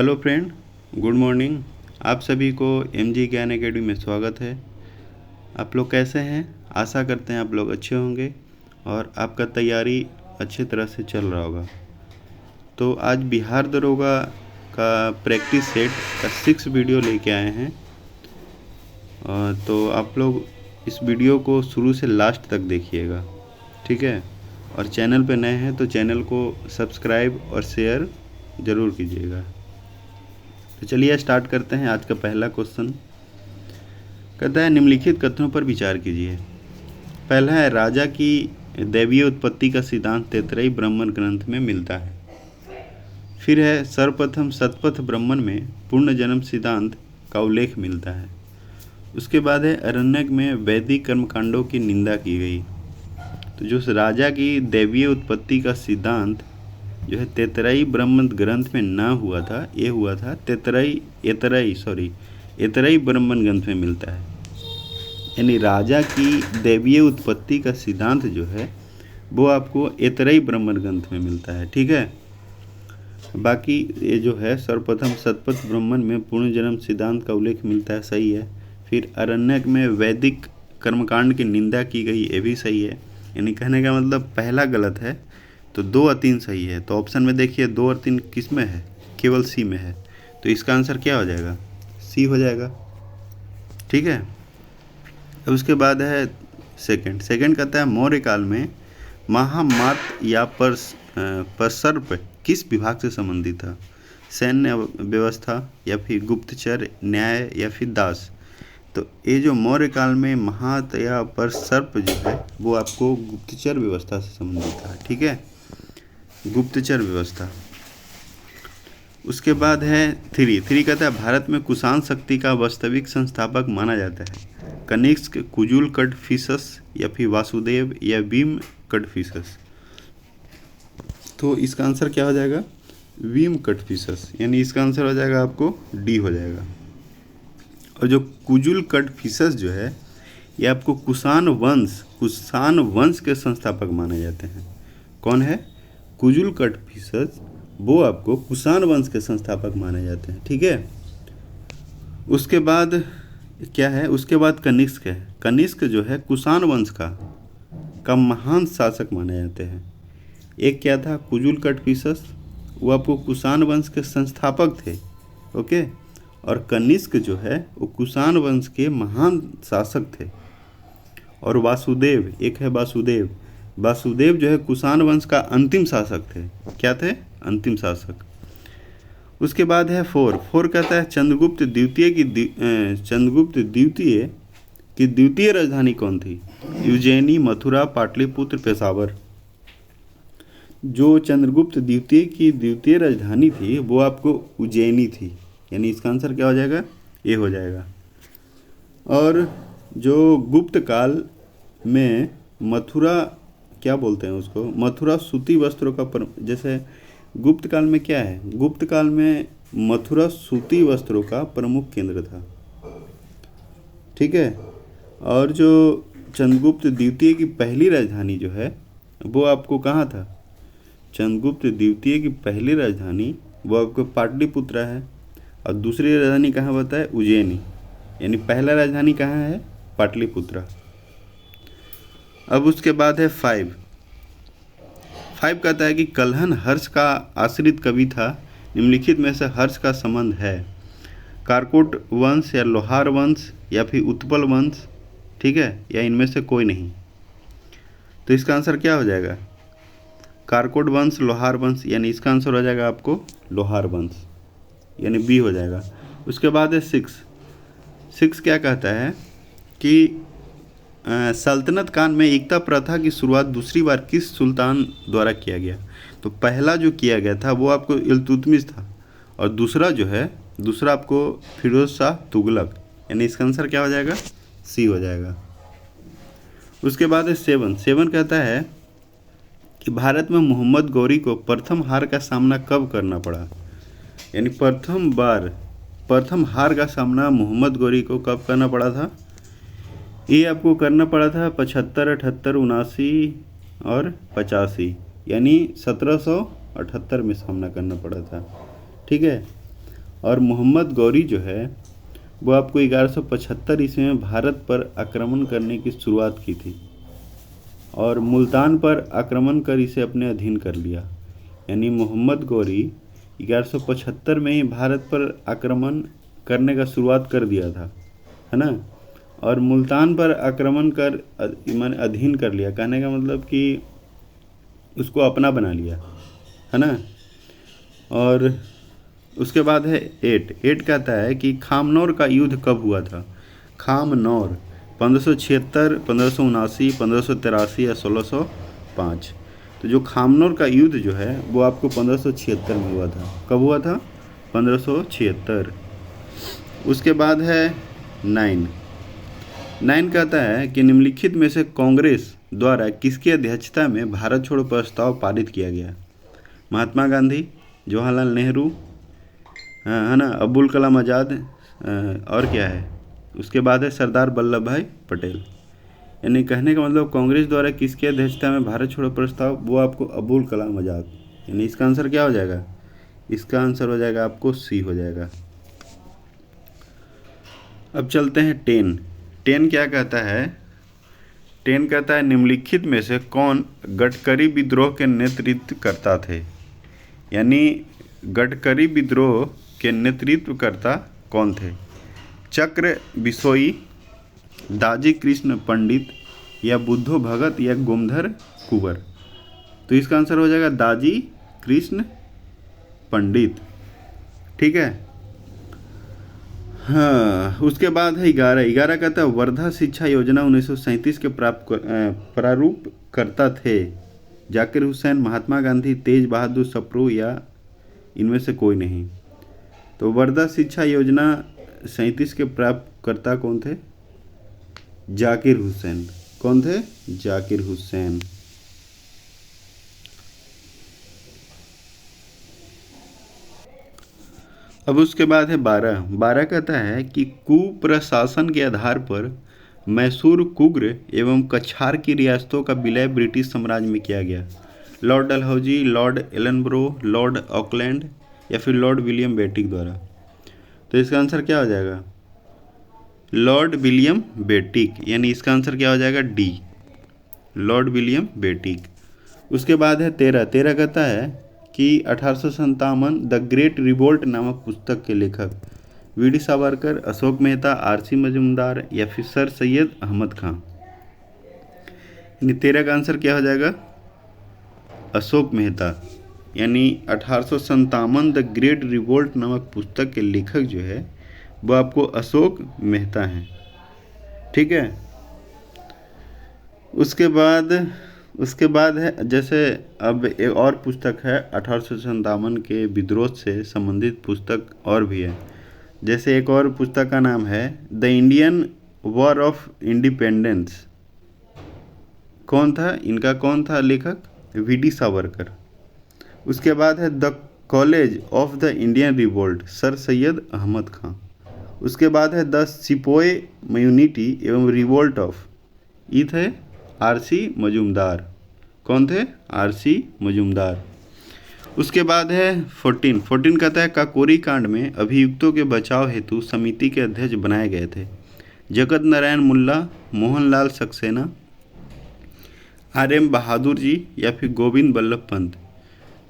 Hello friend, good morning. आप सभी को MG ज्ञान एकेडमी में स्वागत है। आप लोग कैसे हैं? आशा करते हैं आप लोग अच्छे होंगे और आपका तैयारी अच्छी तरह से चल रहा होगा। तो आज बिहार दरोगा का प्रैक्टिस सेट का 6 वीडियो लेके आए हैं। तो आप लोग इस वीडियो को शुरू से लास्ट तक देखिएगा, ठीक है। और चैनल पे नए हैं तो चैनल को सब्सक्राइब और शेयर ज़रूर कीजिएगा। तो चलिए स्टार्ट करते हैं। आज का पहला क्वेश्चन कहता है निम्नलिखित कथनों पर विचार कीजिए। पहला है राजा की दैवीय उत्पत्ति का सिद्धांत तैतरई ब्राह्मण ग्रंथ में मिलता है। फिर है सर्वप्रथम शतपथ ब्राह्मण में पूर्ण जन्म सिद्धांत का उल्लेख मिलता है। उसके बाद है अरण्यक में वैदिक कर्मकांडों की निंदा की गई। तो जो राजा की दैवीय उत्पत्ति का सिद्धांत जो है तैतरई ब्राह्मण ग्रंथ में ना हुआ था, ये हुआ था एतरई ब्राह्मण ग्रंथ में मिलता है। यानी राजा की दैवीय उत्पत्ति का सिद्धांत जो है वो आपको एतरई ब्राह्मण ग्रंथ में मिलता है, ठीक है। बाकी ये जो है सर्वप्रथम शतपथ ब्राह्मण में पूर्ण जन्म सिद्धांत का उल्लेख मिलता है, सही है। फिर अरण्यक में वैदिक कर्मकांड की निंदा की गई, ये भी सही है। यानी कहने का मतलब पहला गलत है तो 2 और 3 सही है। तो ऑप्शन में देखिए 2 और 3 किस में है? केवल सी में है। तो इसका आंसर क्या हो जाएगा? सी हो जाएगा, ठीक है। अब उसके बाद है सेकंड कहता है मौर्य काल में महामात या परसर्प किस विभाग से संबंधित था? सैन्य व्यवस्था या फिर गुप्तचर, न्याय या फिर दास? तो ये जो मौर्य काल में महात या परसर्प जो है वो आपको गुप्तचर व्यवस्था से संबंधित था, ठीक है, गुप्तचर व्यवस्था। उसके बाद है थ्री कहता है भारत में कुषाण शक्ति का वास्तविक संस्थापक माना जाता है। कनिष्क, कुजुल कड़फिसस या फिर वासुदेव या भीम कड़फिसस? तो इसका आंसर क्या हो जाएगा? भीम कड़फिसस। यानी इसका आंसर हो जाएगा आपको डी हो जाएगा। और जो कुजुल कड़फिसस जो है ये आपको कुषाण वंश के संस्थापक माने जाते हैं। कौन है? कुजुल कड़फिसस, वो आपको कुषाण वंश के संस्थापक माने जाते हैं, ठीक है। उसके बाद क्या है? उसके बाद कनिष्क है। कनिष्क जो है कुषाण वंश का महान शासक माने जाते हैं। एक क्या था? कुजुल कड़फिसस, वो आपको कुषाण वंश के संस्थापक थे, ओके। और कनिष्क जो है वो कुषाण वंश के महान शासक थे। और वासुदेव, एक है वासुदेव जो है कुषाण वंश का अंतिम शासक थे। क्या थे? अंतिम शासक। उसके बाद है फोर कहता है चंद्रगुप्त द्वितीय की द्वितीय राजधानी कौन थी? उज्जैनी, मथुरा, पाटलिपुत्र, पेशावर? जो चंद्रगुप्त द्वितीय की द्वितीय राजधानी थी वो आपको उज्जैनी थी। यानी इसका आंसर क्या हो जाएगा? ये हो जाएगा। और जो गुप्त काल में मथुरा, क्या बोलते हैं उसको, मथुरा सूती वस्त्रों का जैसे गुप्त काल में क्या है? गुप्त काल में मथुरा सूती वस्त्रों का प्रमुख केंद्र था, ठीक है। और जो चंद्रगुप्त द्वितीय की पहली राजधानी जो है वो आपको कहाँ था? चंद्रगुप्त द्वितीय की पहली राजधानी वो आपको पाटलिपुत्र है और दूसरी राजधानी कहाँ बताए? उज्जैनी। यानी पहला राजधानी कहाँ है? पाटलिपुत्र। अब उसके बाद है 5 कहता है कि कल्हन हर्ष का आश्रित कवि था। निम्नलिखित में से हर्ष का संबंध है कारकोट वंश या लोहार वंश या फिर उत्पल वंश, ठीक है, या इनमें से कोई नहीं? तो इसका आंसर क्या हो जाएगा? कारकोट वंश, लोहार वंश। यानी इसका आंसर हो जाएगा आपको लोहार वंश, यानी बी हो जाएगा। उसके बाद है 6 क्या कहता है कि सल्तनत काल में एकता प्रथा की शुरुआत दूसरी बार किस सुल्तान द्वारा किया गया? तो पहला जो किया गया था वो आपको इल्तुतमिश था और दूसरा आपको फिरोज शाह तुगलक। यानी इसका आंसर क्या हो जाएगा? सी हो जाएगा। उसके बाद है 7 कहता है कि भारत में मोहम्मद गौरी को प्रथम हार का सामना कब करना पड़ा? यानी प्रथम हार का सामना मोहम्मद गौरी को कब करना पड़ा था? ये आपको करना पड़ा था 75, 78, 79 और 85। यानी 1778 में सामना करना पड़ा था, ठीक है। और मोहम्मद गौरी जो है वो आपको 1175 ईस्वी में भारत पर आक्रमण करने की शुरुआत की थी और मुल्तान पर आक्रमण कर इसे अपने अधीन कर लिया। यानी मोहम्मद गौरी 1175 में ही भारत पर आक्रमण करने का शुरुआत कर दिया था, है ना। और मुल्तान पर आक्रमण कर मैंने अधीन कर लिया, कहने का मतलब कि उसको अपना बना लिया, है ना। और उसके बाद है 8 कहता है कि खामनौर का युद्ध कब हुआ था। खामनौर 1576, 1579, 1583 या 1605। तो जो खामनौर का युद्ध जो है वो आपको 1576 में हुआ था। कब हुआ था? 1576। उसके बाद है 9 कहता है कि निम्नलिखित में से कांग्रेस द्वारा किसकी अध्यक्षता में भारत छोड़ो प्रस्ताव पारित किया गया। महात्मा गांधी, जवाहरलाल नेहरू, है ना, अब्दुल कलाम आज़ाद, और क्या है उसके बाद है सरदार वल्लभ भाई पटेल। यानी कहने का मतलब कांग्रेस द्वारा किसकी अध्यक्षता में भारत छोड़ो प्रस्ताव, वो आपको अब्दुल कलाम आज़ाद। यानी इसका आंसर क्या हो जाएगा? इसका आंसर हो जाएगा आपको सी हो जाएगा। अब चलते हैं 10 क्या कहता है? 10 कहता है निम्नलिखित में से कौन गडकरी विद्रोह के नेतृत्व करता थे। यानी गडकरी विद्रोह के नेतृत्वकर्ता कौन थे? चक्र बिसोई, दाजी कृष्ण पंडित या बुद्धो भगत या गोमधर कुंवर। तो इसका आंसर हो जाएगा दाजी कृष्ण पंडित। ठीक है। हाँ, उसके बाद है 11 कहता है वर्धा शिक्षा योजना 1937 के प्रारूप करता थे जाकिर हुसैन, महात्मा गांधी, तेज बहादुर सप्रू या इनमें से कोई नहीं। तो वर्धा शिक्षा योजना 37 के प्राप्तकर्ता कौन थे? जाकिर हुसैन। कौन थे? जाकिर हुसैन। अब उसके बाद है 12 कहता है कि कुप्रशासन के आधार पर मैसूर, कुग्र एवं कछार की रियासतों का विलय ब्रिटिश साम्राज्य में किया गया। Lord Dalhousie, Lord Ellenborough, Lord Auckland या फिर लॉर्ड विलियम बेटिक द्वारा। तो इसका आंसर क्या हो जाएगा? Lord William Bentinck. यानी इसका आंसर क्या हो जाएगा? D, Lord William Bentinck. उसके बाद है 13 कहता है कि 1857 द ग्रेट रिवोल्ट नामक पुस्तक के लेखक वी.डी. सावरकर, अशोक मेहता, आर.सी. मजूमदार या फिर सर सैयद अहमद खां। यानी 13 का आंसर क्या हो जाएगा? अशोक मेहता। यानी 1857 द ग्रेट रिवोल्ट नामक पुस्तक के लेखक जो है वो आपको अशोक मेहता हैं। ठीक है। उसके बाद है जैसे अब एक और पुस्तक है 1857 के विद्रोह से संबंधित पुस्तक और भी है। जैसे एक और पुस्तक का नाम है the Indian war of independence. कौन था इनका? कौन था लेखक? वी.डी. सावरकर। उसके बाद है the college of the Indian revolt, sir Syed Ahmad Khan. उसके बाद है द सिपोए म्यूनिटी एवं रिवोल्ट ऑफ, ये थे आर.सी. मजूमदार। कौन थे? आर.सी. मजूमदार। उसके बाद है 14 कहता है काकोरी कांड में अभियुक्तों के बचाव हेतु समिति के अध्यक्ष बनाए गए थे जगत नारायण मुल्ला, मोहनलाल सक्सेना, आर.एम. बहादुर जी या फिर गोविंद बल्लभ पंत।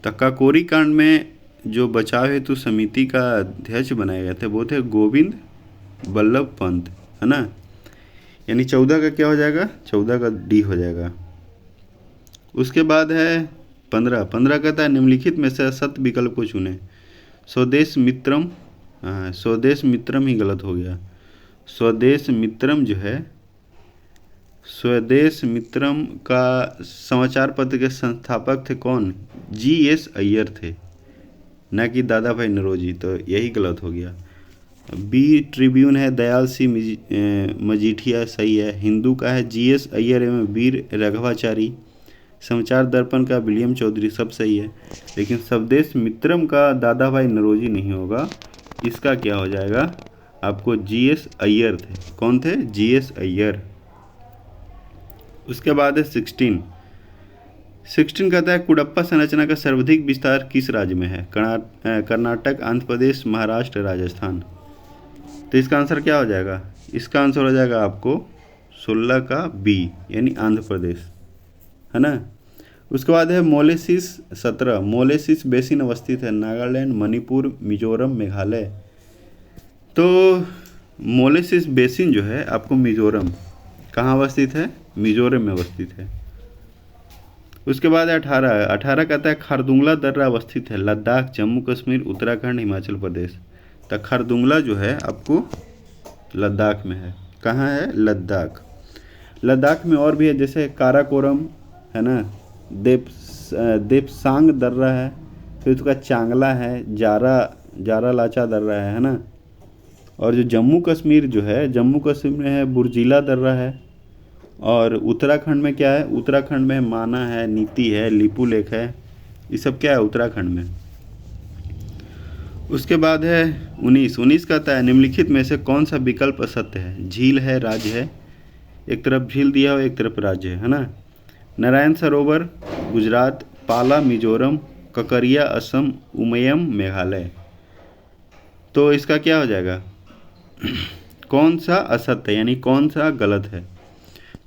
तो काकोरी कांड में जो बचाव हेतु समिति का अध्यक्ष बनाए गए थे वो थे गोविंद बल्लभ पंत, है ना। यानी 14 का क्या हो जाएगा? 14 का डी हो जाएगा। उसके बाद है 15 कहता है निम्नलिखित में से सत्य विकल्प को चुने। स्वदेश मित्रम, स्वदेश मित्रम ही गलत हो गया। स्वदेश मित्रम जो है, स्वदेश मित्रम का समाचार पत्र के संस्थापक थे कौन? जी.एस. अय्यर थे, न कि दादा भाई नौरोजी। तो यही गलत हो गया। बी ट्रिब्यून है दयाल सिंह मजीठिया, सही है। हिंदू का है जी.एस. अय्यर एवं वीर राघवाचारी। समाचार दर्पण का विलियम चौधरी, सब सही है। लेकिन स्वदेश मित्रम का दादा भाई नौरोजी नहीं होगा। इसका क्या हो जाएगा? आपको जी.एस. अय्यर थे। कौन थे? जी.एस. अय्यर। उसके बाद है 16 16 कहता है कुडप्पा संरचना का सर्वाधिक विस्तार किस राज्य में है? कर्नाटक, आंध्र प्रदेश, महाराष्ट्र, राजस्थान। तो इसका आंसर क्या हो जाएगा? इसका आंसर हो जाएगा आपको 16 का बी यानी आंध्र प्रदेश, है ना। उसके बाद है मोलेसिस 17। मोलेसिस बेसिन अवस्थित है नागालैंड, मणिपुर, मिजोरम, मेघालय। तो मोलेसिस बेसिन जो है आपको मिजोरम, कहाँ अवस्थित है? मिजोरम में अवस्थित है। उसके बाद 18 कहता है खारदुंगला दर्रा अवस्थित है लद्दाख, जम्मू कश्मीर, उत्तराखंड, हिमाचल प्रदेश। तो खारदुंगला जो है आपको लद्दाख में है। कहाँ है? लद्दाख। लद्दाख में और भी है, जैसे काराकोरम है ना, देपसांग दर्रा है, फिर उसका चांगला है, जारा लाचा दर्रा है ना। और जो जम्मू कश्मीर जो है, जम्मू कश्मीर में है बुर्जिला दर्रा है। और उत्तराखंड में क्या है? उत्तराखंड में माना है, नीति है, लिपू लेक है, ये सब क्या है उत्तराखंड में। उसके बाद है 19 कहता है निम्नलिखित में से कौन सा विकल्प असत्य है? झील है, राज्य है। एक तरफ झील दिया और एक तरफ राज्य है ना। नारायण सरोवर गुजरात, पाला मिजोरम, ककरिया असम, उमयम मेघालय। तो इसका क्या हो जाएगा? कौन सा असत्य यानी कौन सा गलत है?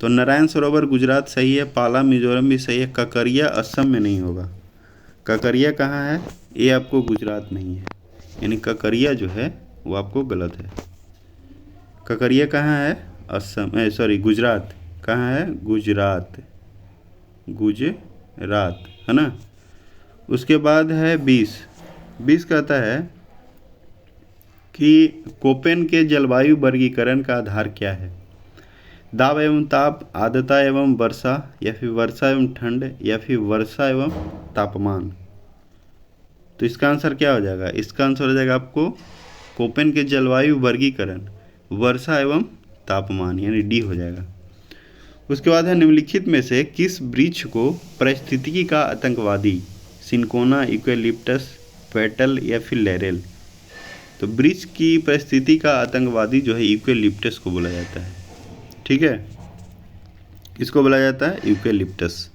तो नारायण सरोवर गुजरात सही है, पाला मिजोरम भी सही है, ककरिया असम में नहीं होगा। ककरिया कहाँ है? ये आपको गुजरात नहीं है, यानी ककरिया जो है वो आपको गलत है। ककरिया कहाँ है? असम, सॉरी गुजरात। कहाँ है? गुजरात, गुजरात, है ना। उसके बाद है 20 कहता है कि कोपेन के जलवायु वर्गीकरण का आधार क्या है? दाब एवं ताप, आर्द्रता एवं वर्षा, या फिर वर्षा एवं ठंड, या फिर वर्षा एवं तापमान। तो इसका आंसर क्या हो जाएगा? इसका आंसर हो जाएगा आपको कोपेन के जलवायु वर्गीकरण, वर्षा एवं तापमान, यानी डी हो जाएगा। उसके बाद है निम्नलिखित में से किस वृक्ष को पारिस्थितिकी का आतंकवादी? सिनकोना, यूकेलिप्टस, पेटल, या फिर लैरेल। तो वृक्ष की पारिस्थितिकी का आतंकवादी जो है यूकेलिप्टस को बोला जाता है, ठीक है। किसको बोला जाता है? यूकेलिप्टस।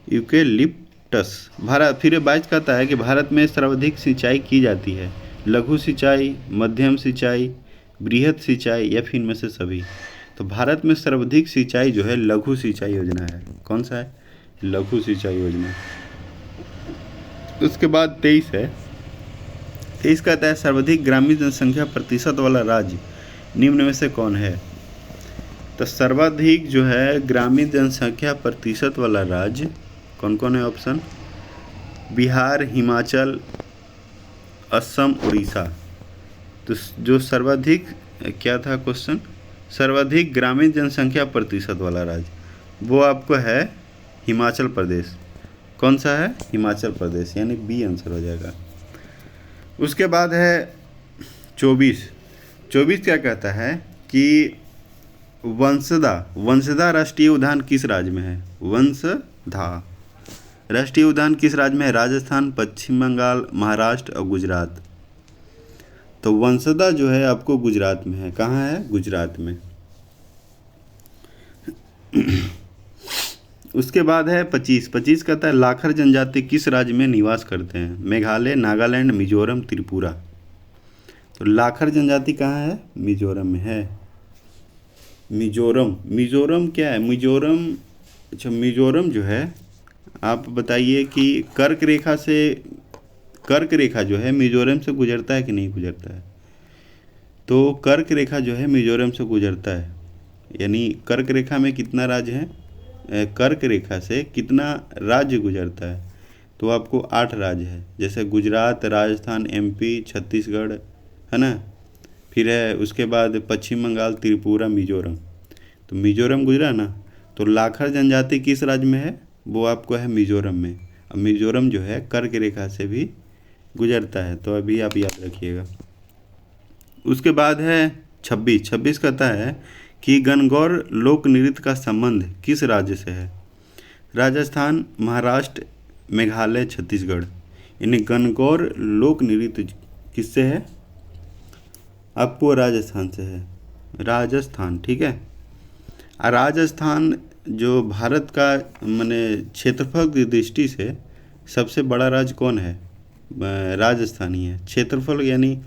यूकेलिप्टस। भारत फिर 22 कहता है कि भारत में सर्वाधिक सिंचाई की जाती है लघु सिंचाई, मध्यम सिंचाई, बृहद सिंचाई, या फिर इनमें से सभी। तो भारत में सर्वाधिक सिंचाई जो है लघु सिंचाई योजना है। कौन सा है? लघु सिंचाई योजना। उसके बाद 23 है। 23 कहता है सर्वाधिक ग्रामीण जनसंख्या प्रतिशत वाला राज्य निम्न में से कौन है? तो सर्वाधिक जो है ग्रामीण जनसंख्या प्रतिशत वाला राज्य कौन कौन है? ऑप्शन बिहार, हिमाचल, असम, उड़ीसा। तो जो सर्वाधिक क्या था क्वेश्चन? सर्वाधिक ग्रामीण जनसंख्या प्रतिशत वाला राज्य वो आपको है हिमाचल प्रदेश। कौन सा है? हिमाचल प्रदेश, यानी बी आंसर हो जाएगा। उसके बाद है 24 क्या कहता है कि वंसदा राष्ट्रीय उद्यान किस राज्य में है? वंसदा राष्ट्रीय उद्यान किस राज्य में है? राजस्थान, पश्चिम बंगाल, महाराष्ट्र और गुजरात। तो वंसदा जो है आपको गुजरात में है। कहाँ है? गुजरात में। उसके बाद है 25 कहता है लाखर जनजाति किस राज्य में निवास करते हैं? मेघालय, नागालैंड, मिजोरम, त्रिपुरा। तो लाखर जनजाति कहाँ है? मिजोरम में है। मिजोरम क्या है? अच्छा मिजोरम जो है आप बताइए कि कर्क रेखा जो है मिजोरम से गुजरता है कि नहीं गुजरता है? तो कर्क रेखा जो है मिजोरम से गुजरता है, यानी कर्क रेखा में कितना राज्य है? कर्क रेखा से कितना राज्य गुजरता है? तो आपको 8 राज्य है, जैसे गुजरात, राजस्थान, एमपी, छत्तीसगढ़, है ना। फिर है उसके बाद पश्चिम बंगाल, त्रिपुरा, मिजोरम। तो मिजोरम गुजरा ना। तो लाखर जनजाति किस राज्य में है? वो आपको है मिजोरम में। अब मिजोरम जो है कर्क रेखा से भी गुजरता है, तो अभी आप याद रखिएगा। उसके बाद है 26 कहता है कि गणगौर लोक नृत्य का संबंध किस राज्य से है? राजस्थान, महाराष्ट्र, मेघालय, छत्तीसगढ़। यानी गणगौर लोक नृत्य किससे है? आपको राजस्थान से है। राजस्थान, ठीक है। राजस्थान जो भारत का माने क्षेत्रफल की दृष्टि से सबसे बड़ा राज्य कौन है? राजस्थान ही है। क्षेत्रफल यानी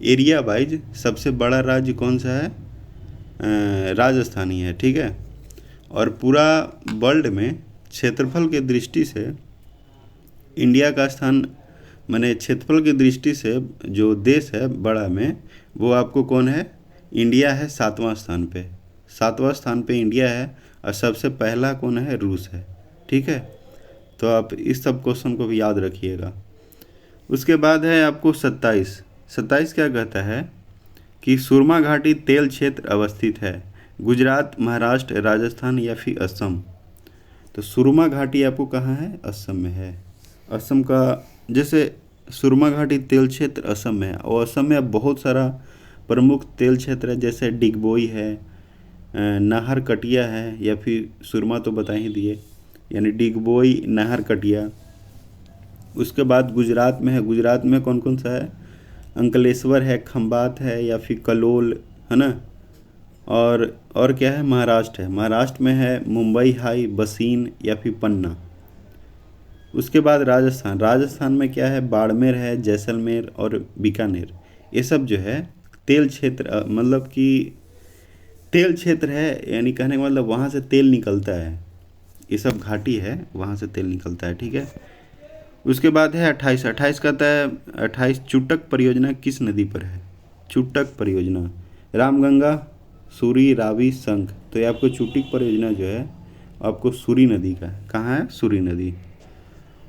एरिया वाइज सबसे बड़ा राज्य कौन सा है? राजस्थान ही है, ठीक है। और पूरा वर्ल्ड में क्षेत्रफल के दृष्टि से इंडिया का स्थान, माने क्षेत्रफल की दृष्टि से जो देश है बड़ा में, वो आपको कौन है? इंडिया है 7वां स्थान पे। 7वां स्थान पे इंडिया है और सबसे पहला कौन है? रूस है, ठीक है। तो आप इस सब क्वेश्चन को भी याद रखिएगा। उसके बाद है आपको 27। 27 क्या कहता है कि सुरमा घाटी तेल क्षेत्र अवस्थित है, गुजरात, महाराष्ट्र, राजस्थान या फिर असम। तो सुरमा घाटी आपको कहाँ है? असम में है। असम का, जैसे सुरमा घाटी तेल क्षेत्र असम में है, और असम में अब बहुत सारा प्रमुख तेल क्षेत्र है, जैसे डिगबोई है, नाहर कटिया है, या फिर सुरमा तो बता ही दिए, यानी डिगबोई, नाहर कटिया। उसके बाद गुजरात में है। गुजरात में कौन कौन सा है? अंकलेश्वर है, खंबात है, या फिर कलोल, है ना। और क्या है? महाराष्ट्र है। महाराष्ट्र में है मुंबई हाई, बसीन या फिर पन्ना। उसके बाद राजस्थान। राजस्थान में क्या है? बाड़मेर है, जैसलमेर और बीकानेर। ये सब जो है तेल क्षेत्र, मतलब कि तेल क्षेत्र है, यानी कहने का मतलब वहाँ से तेल निकलता है। ये सब घाटी है, वहाँ से तेल निकलता है, ठीक है। उसके बाद है 28। 28 कहता है 28 चुटक परियोजना किस नदी पर है? चुटक परियोजना रामगंगा, सूरी, रावी, संख। तो ये आपको चुटक परियोजना जो है आपको सूरी नदी का है। कहाँ है? सूरी नदी।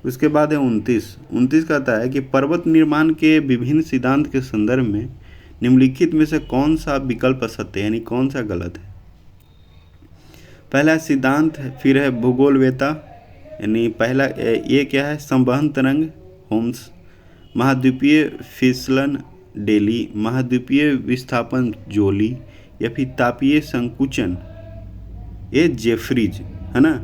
उसके बाद है 29। 29 कहता है कि पर्वत निर्माण के विभिन्न सिद्धांत के संदर्भ में निम्नलिखित में से कौन सा विकल्प सत्य है, यानी कौन सा गलत है? पहला सिद्धांत है, फिर है भूगोलवेता, यानी पहला ये क्या है? संवहन तरंग, होम्स। महाद्वीपीय फिसलन, डेली। महाद्वीपीय विस्थापन, जोली, या फिर तापीय संकुचन, ये जेफ्रीज, है ना।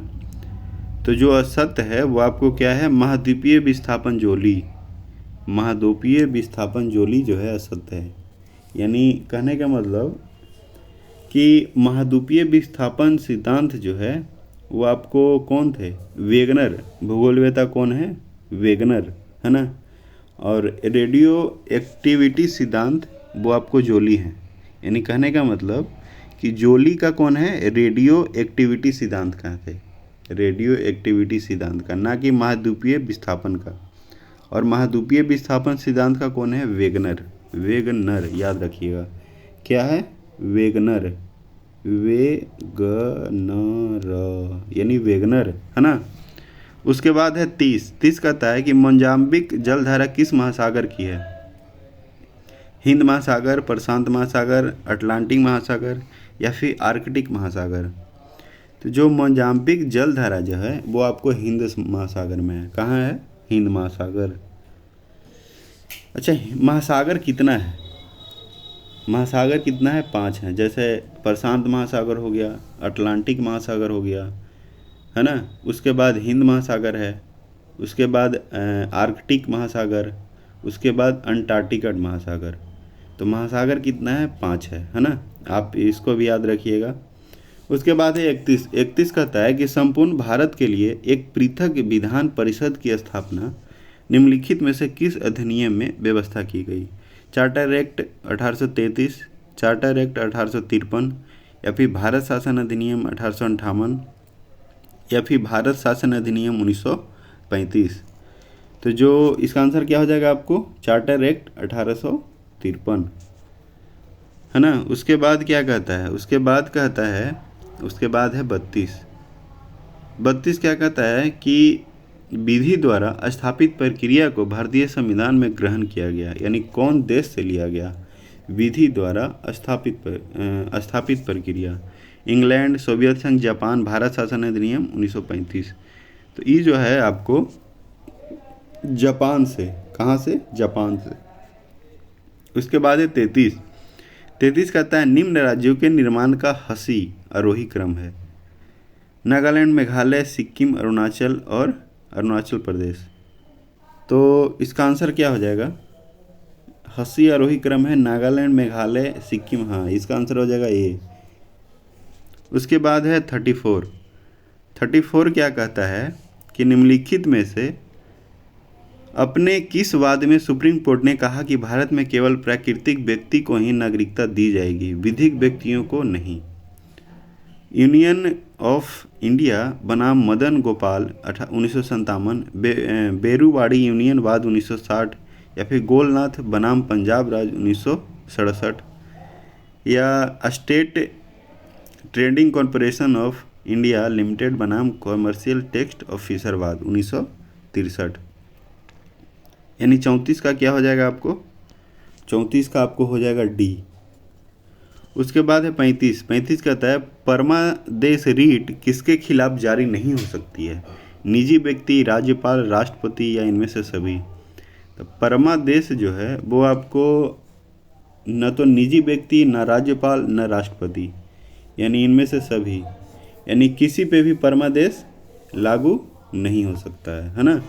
तो जो असत्य है वो आपको क्या है? महाद्वीपीय विस्थापन जोली। महाद्वीपीय विस्थापन जोली जो है असत्य है। यानी कहने का मतलब कि महाद्वीपीय विस्थापन सिद्धांत जो है वो आपको कौन थे? वेगनर। भूगोलवेता कौन है? वेगनर, है ना। और रेडियो एक्टिविटी सिद्धांत वो आपको जोली है। यानी कहने का मतलब कि जोली का कौन है? रेडियो एक्टिविटी सिद्धांत का थे, रेडियो एक्टिविटी सिद्धांत का, ना कि महाद्वीपीय विस्थापन का। और महाद्वीपीय विस्थापन सिद्धांत का कौन है? वेगनर। वेगनर याद रखिएगा, क्या है? वेगनर। वेगनर यानी वेगनर, है ना। उसके बाद है 30। 30 कहता है कि मोजाम्बिक जलधारा किस महासागर की है? हिंद महासागर, प्रशांत महासागर, अटलांटिक महासागर या फिर आर्कटिक महासागर। तो जो मोजाम्बिक जलधारा जो है वो आपको हिंद महासागर में है। कहाँ है? हिंद महासागर। अच्छा, महासागर कितना है? महासागर कितना है? 5 हैं। जैसे प्रशांत महासागर हो गया, अटलांटिक महासागर हो गया, है ना। उसके बाद हिंद महासागर है, उसके बाद आर्कटिक महासागर, उसके बाद अंटार्कटिका महासागर। तो महासागर कितना है? 5 है ना। आप इसको भी याद रखिएगा। उसके बाद है 31। 31 कहता है कि संपूर्ण भारत के लिए एक पृथक विधान परिषद की स्थापना निम्नलिखित में से किस अधिनियम में व्यवस्था की गई? चार्टर एक्ट 1833, चार्टर एक्ट 1853, या फिर भारत शासन अधिनियम 1858, या फिर भारत शासन अधिनियम 1935। तो जो इसका आंसर क्या हो जाएगा आपको? चार्टर एक्ट 1853, है ना। उसके बाद क्या कहता है? उसके बाद कहता है, उसके बाद है 32। 32 क्या कहता है कि विधि द्वारा स्थापित प्रक्रिया को भारतीय संविधान में ग्रहण किया गया, यानी कौन देश से लिया गया? विधि द्वारा स्थापित प्रक्रिया, इंग्लैंड, सोवियत संघ, जापान। भारत शासन अधिनियम 1935। तो ये जो है आपको जापान से, कहाँ से? जापान से। उसके बाद है 33। 33 कहता है निम्न राज्यों के निर्माण का हसी आरोही क्रम है? नागालैंड, मेघालय, सिक्किम, अरुणाचल और अरुणाचल प्रदेश। तो इसका आंसर क्या हो जाएगा? हसी आरोही क्रम है नागालैंड, मेघालय, सिक्किम। हाँ, इसका आंसर हो जाएगा ए। उसके बाद है 34। 34 क्या कहता है कि निम्नलिखित में से अपने किस वाद में सुप्रीम कोर्ट ने कहा कि भारत में केवल प्राकृतिक व्यक्ति को ही नागरिकता दी जाएगी, विधिक व्यक्तियों को नहीं। यूनियन ऑफ इंडिया बनाम मदन गोपाल 1957, बेरूवाड़ी यूनियन वाद 1960, या फिर गोलनाथ बनाम पंजाब राज 1967, या state trading corporation of India limited बनाम कॉमर्शियल टेक्स्ट ऑफिसर वाद 1963। यानी 34 का क्या हो जाएगा आपको? 34 का आपको हो जाएगा डी। उसके बाद है 35 कहता है परमादेश रीट किसके खिलाफ जारी नहीं हो सकती है? निजी व्यक्ति, राज्यपाल, राष्ट्रपति, या इनमें से सभी। तो परमादेश जो है वो आपको न तो निजी व्यक्ति, न राज्यपाल, न राष्ट्रपति, यानी इनमें से सभी, यानी किसी पे भी परमादेश लागू नहीं हो सकता है ना।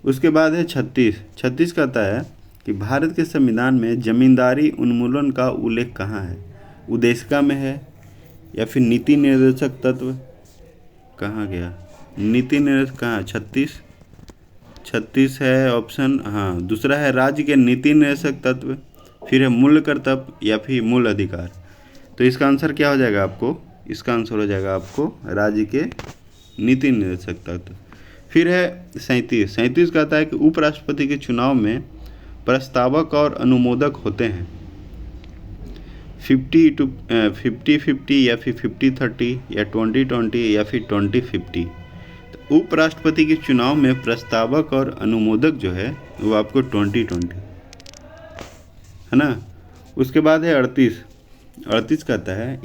उसके बाद है 36 कहता है कि भारत के संविधान में जमींदारी उन्मूलन का उल्लेख कहाँ है? उद्देशिका में है या फिर नीति निर्देशक तत्व? कहाँ गया नीति निर्देशक? कहाँ? 36 है ऑप्शन, हाँ दूसरा है राज्य के नीति निर्देशक तत्व, फिर है मूल कर्तव्य या फिर मूल अधिकार। तो इसका आंसर क्या हो जाएगा आपको? इसका आंसर हो जाएगा आपको राज्य के नीति निर्देशक तत्व। फिर है 37 कहता है कि उपराष्ट्रपति के चुनाव में प्रस्तावक और अनुमोदक होते हैं 50-50 या फिर 50-30 या 20-20 या फिर 20-50। तो उपराष्ट्रपति के चुनाव में प्रस्तावक और अनुमोदक जो है वो आपको 20-20 है ना। उसके बाद है 38 कहता है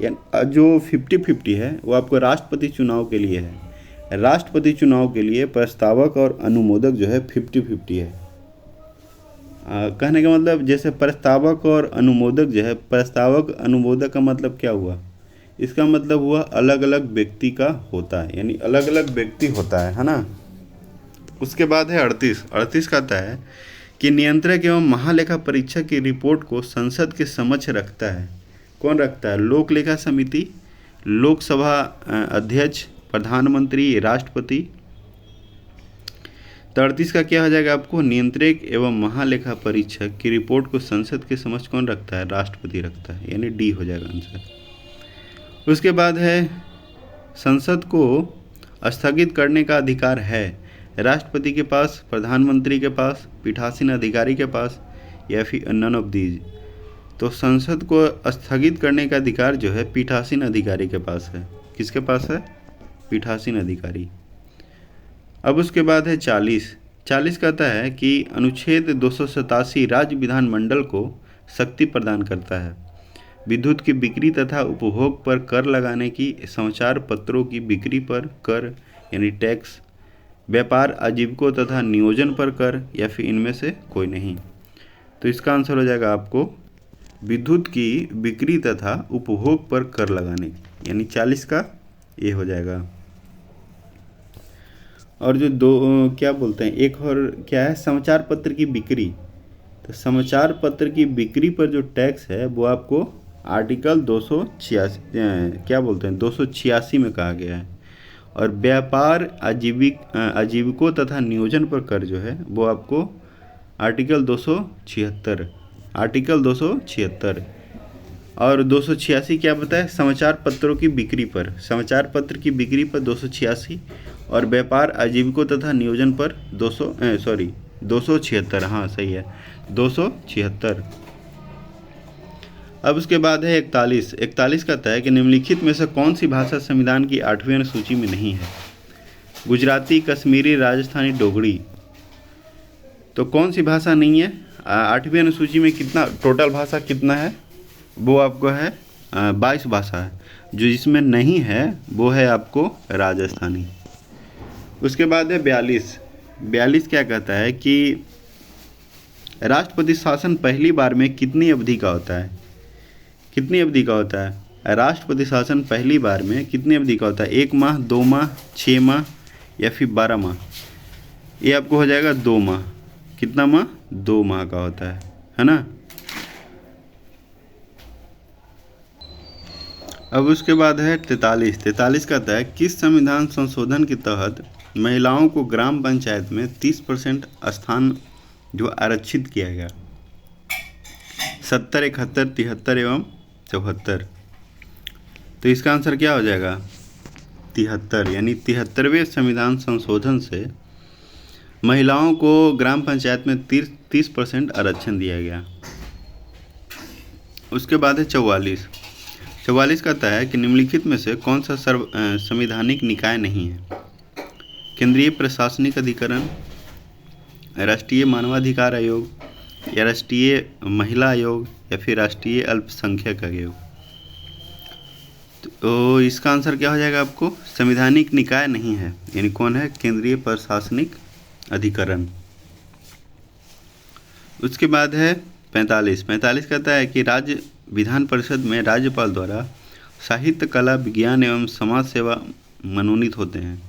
जो 50-50 है वो आपको राष्ट्रपति चुनाव के लिए है। राष्ट्रपति चुनाव के लिए प्रस्तावक और अनुमोदक जो है 50-50 है। कहने का मतलब जैसे प्रस्तावक और अनुमोदक जो है, प्रस्तावक अनुमोदक का मतलब क्या हुआ? इसका मतलब हुआ अलग अलग व्यक्ति का होता है, यानी अलग अलग व्यक्ति होता है ना। उसके बाद है 38 कहता है कि नियंत्रक एवं महालेखा परीक्षक की रिपोर्ट को संसद के समक्ष रखता है। कौन रखता है? लोक लेखा समिति, लोकसभा अध्यक्ष, प्रधानमंत्री, राष्ट्रपति। 38 का क्या हो जाएगा आपको? नियंत्रक एवं महालेखा परीक्षक की रिपोर्ट को संसद के समक्ष कौन रखता है? राष्ट्रपति रखता है, यानी डी हो जाएगा आंसर। उसके बाद है संसद को स्थगित करने का अधिकार है राष्ट्रपति के पास, प्रधानमंत्री के पास, पीठासीन अधिकारी के पास, या फिर नन ऑफ दीज। तो संसद को स्थगित करने का अधिकार जो है पीठासीन अधिकारी के पास है। किसके पास है? पीठासीन अधिकारी। अब उसके बाद है 40 कहता है कि अनुच्छेद 287 राज्य विधानमंडल को शक्ति प्रदान करता है विद्युत की बिक्री तथा उपभोग पर कर लगाने की, समाचार पत्रों की बिक्री पर कर यानी टैक्स, व्यापार आजीविकों तथा नियोजन पर कर, या फिर इनमें से कोई नहीं। तो इसका आंसर हो जाएगा आपको विद्युत की बिक्री तथा उपभोग पर कर लगाने की, यानी 40 का ये हो जाएगा। और जो क्या बोलते हैं, एक और क्या है? समाचार पत्र की बिक्री। तो समाचार पत्र की बिक्री पर जो टैक्स है वो आपको आर्टिकल 286 क्या बोलते हैं 286 में कहा गया है। और व्यापार आजीविकों तथा नियोजन पर कर जो है वो आपको आर्टिकल 276 और 286 क्या बताए? समाचार पत्रों की बिक्री पर, समाचार पत्र की बिक्री पर 286 और व्यापार आजीविकों तथा नियोजन पर 276। हाँ सही है, 276। अब उसके बाद है 41 कहता है कि निम्नलिखित में से कौन सी भाषा संविधान की 8वीं अनुसूची में नहीं है? गुजराती, कश्मीरी, राजस्थानी, डोगरी। तो कौन सी भाषा नहीं है? 8वीं अनुसूची में कितना टोटल भाषा कितना है? वो आपको है 22 भाषा है। जो जिसमें नहीं है वो है आपको राजस्थानी। उसके बाद है 42 क्या कहता है कि राष्ट्रपति शासन पहली बार में कितनी अवधि का होता है? कितनी अवधि का होता है? राष्ट्रपति शासन पहली बार में कितनी अवधि का होता है? 1 माह, 2 माह, 6 माह, या फिर 12 माह? ये आपको हो जाएगा 2 माह। कितना माह? 2 माह का होता है ना। अब उसके बाद है 43 कहता है किस संविधान संशोधन के तहत महिलाओं को ग्राम पंचायत में 30% स्थान जो आरक्षित किया गया। 70, 71, 73 एवं 74। तो इसका आंसर क्या हो जाएगा? 73, यानी 73वें संविधान संशोधन से महिलाओं को ग्राम पंचायत में 30% आरक्षण दिया गया। उसके बाद है 44 कहता है कि निम्नलिखित में से कौन सा संवैधानिक निकाय नहीं है? केंद्रीय प्रशासनिक अधिकरण, राष्ट्रीय मानवाधिकार आयोग या राष्ट्रीय महिला आयोग या फिर राष्ट्रीय अल्पसंख्यक आयोग। तो इसका आंसर क्या हो जाएगा आपको? संवैधानिक निकाय नहीं है, यानी कौन है? केंद्रीय प्रशासनिक अधिकरण। उसके बाद है 45 कहता है कि राज्य विधान परिषद में राज्यपाल द्वारा साहित्य, कला, विज्ञान एवं समाज सेवा मनोनीत होते हैं।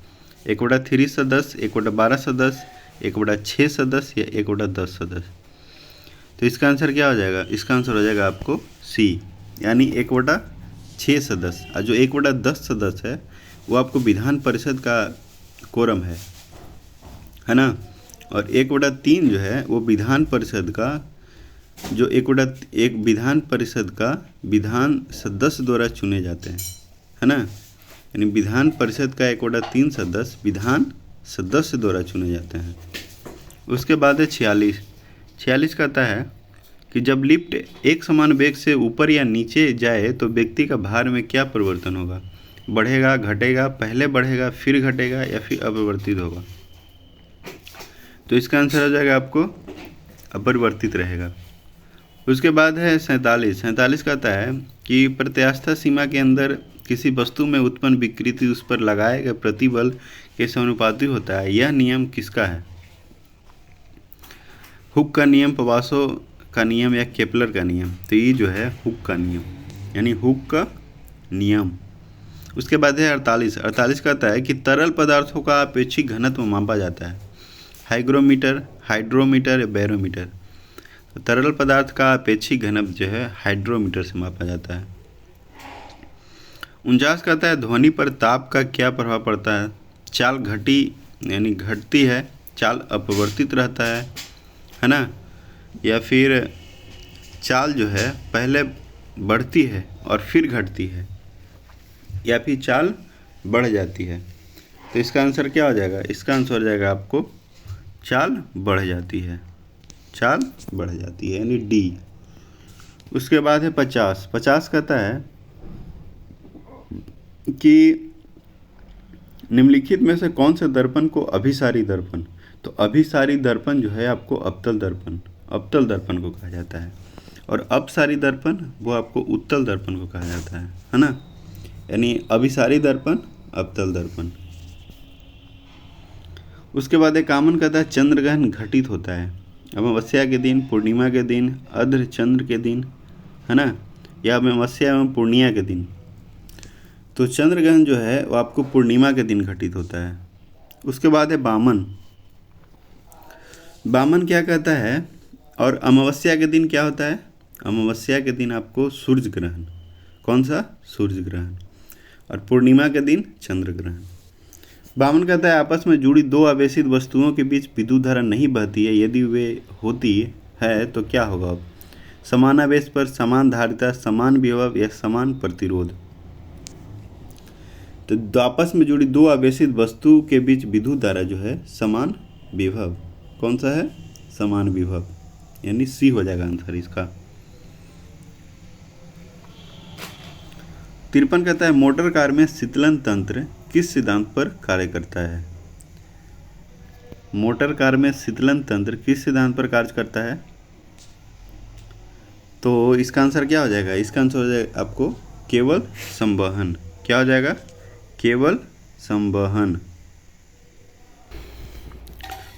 1/3 सदस्य, 1/12 सदस्य, 1/6 सदस्य या 1/10 सदस्य। तो इसका आंसर क्या हो जाएगा? इसका आंसर हो जाएगा आपको सी, यानी 1/6 सदस्य। और जो 1/10 सदस्य है वो आपको विधान परिषद का कोरम है ना। और 1/3 जो है वो विधान परिषद का जो एक विधान परिषद का विधान सदस्य द्वारा चुने जाते हैं, है ना। यानी विधान परिषद का 1/3 सदस्य विधान सदस्य द्वारा चुने जाते हैं। उसके बाद है 46 कहता है कि जब लिफ्ट एक समान वेग से ऊपर या नीचे जाए तो व्यक्ति का भार में क्या परिवर्तन होगा? बढ़ेगा, घटेगा, पहले बढ़ेगा फिर घटेगा या फिर अपरिवर्तित होगा? तो इसका आंसर हो जाएगा आपको अपरिवर्तित रहेगा। उसके बाद है 47 कहता है कि प्रत्यास्था सीमा के अंदर किसी वस्तु में उत्पन्न विकृति उस पर लगाए गए प्रतिबल के समानुपाती होता है। यह नियम किसका है? हुक का नियम, पवासो का नियम या केपलर का नियम? तो ये जो है हुक का नियम, यानी हुक का नियम। उसके बाद है 48 कहता है कि तरल पदार्थों का अपेक्षिक घनत्व मापा जाता है। हाइग्रोमीटर, हाइड्रोमीटर या बैरोमीटर? तरल पदार्थ का अपेक्षिक घनत्व जो है हाइड्रोमीटर से मापा जाता है। 49 कहता है ध्वनि पर ताप का क्या प्रभाव पड़ता है? चाल घटती है, चाल अपवर्तित रहता है ना, या फिर चाल जो है पहले बढ़ती है और फिर घटती है, या फिर चाल बढ़ जाती है? तो इसका आंसर क्या हो जाएगा? इसका आंसर हो जाएगा आपको चाल बढ़ जाती है, चाल बढ़ जाती है, यानी डी। उसके बाद है 50 कहता है कि निम्नलिखित में से कौन से दर्पण को अभिसारी दर्पण? तो अभिसारी दर्पण जो है आपको अवतल दर्पण को कहा जाता है, और अपसारी दर्पण वो आपको उत्तल दर्पण को कहा जाता है ना। यानी अभिसारी दर्पण, अवतल दर्पण। उसके बाद एक कामन कहता है चंद्रग्रहण घटित होता है अमावस्या के दिन, पूर्णिमा के दिन, अर्ध चंद्र के दिन, है ना, या अमावस्या एवं पूर्णिमा के दिन। तो चंद्रग्रहण जो है वो आपको पूर्णिमा के दिन घटित होता है। उसके बाद है बामन क्या कहता है? और अमावस्या के दिन क्या होता है? अमावस्या के दिन आपको सूर्य ग्रहण। कौन सा? सूर्य ग्रहण। और पूर्णिमा के दिन चंद्र ग्रहण। बामन कहता है आपस में जुड़ी दो आवेशित वस्तुओं के बीच विद्युत धारा नहीं बहती है, यदि वे होती है तो क्या होगा? अब समान आवेश पर समान धारिता, समान विभव या समान प्रतिरोध। तो आपस में जुड़ी दो आवेशित वस्तु के बीच विद्युत धारा जो है समान विभव। कौन सा है? समान विभव, यानी सी हो जाएगा आंसर इसका। 53 कहता है मोटर कार में शीतलन तंत्र किस सिद्धांत पर कार्य करता है? मोटर कार में शीतलन तंत्र किस सिद्धांत पर कार्य करता है? तो इसका आंसर क्या हो जाएगा? इसका आंसर हो जाएगा आपको केवल संवहन। क्या हो जाएगा? केवल संवहन।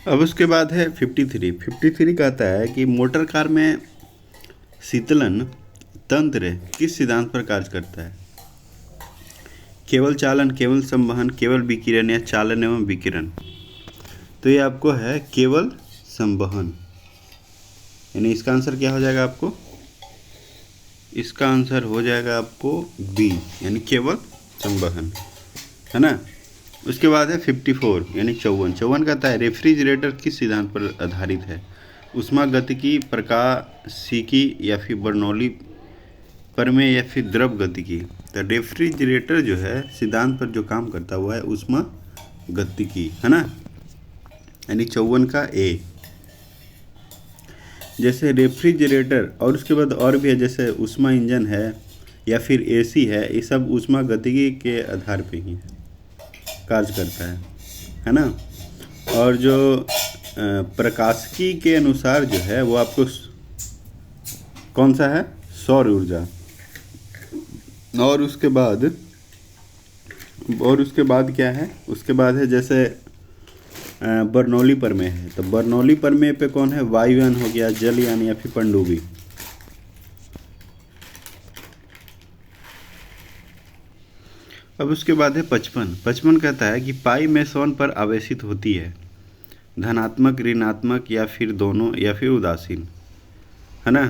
अब उसके बाद है 53 कहता है कि मोटर कार में शीतलन तंत्र किस सिद्धांत पर कार्य करता है? केवल चालन, केवल संवहन, केवल विकिरण या चालन एवं विकिरण? तो ये आपको है केवल संवहन, यानी इसका आंसर क्या हो जाएगा आपको? इसका आंसर हो जाएगा आपको बी, यानी केवल संवहन, है ना। उसके बाद है 54 यानी 54 कहता है रेफ्रिजरेटर किस सिद्धांत पर आधारित है? ऊष्मागतिकी, प्रकाशिकी या फिर बर्नौली प्रमेय या फिर द्रव गतिकी। तो रेफ्रिजरेटर जो है सिद्धांत पर जो काम करता हुआ है ऊष्मागतिकी, है ना, यानी 54 का ए। जैसे रेफ्रिजरेटर और उसके बाद और भी है, जैसे ऊष्मा इंजन है या फिर एसी है, ये सब ऊष्मागतिकी के आधार पे ही कार्य करता है ना। और जो प्रकाशिकी के अनुसार जो है वो आपको कौन सा है? सौर ऊर्जा। और उसके बाद क्या है? उसके बाद है जैसे बर्नौली प्रमेय है। तो बर्नौली प्रमेय पे कौन है? वायुयान हो गया, जलयान या फिर पनडुब्बी। अब उसके बाद है 55 कहता है कि पाई मेसोन पर आवेशित होती है, धनात्मक, ऋणात्मक या फिर दोनों या फिर उदासीन, है ना।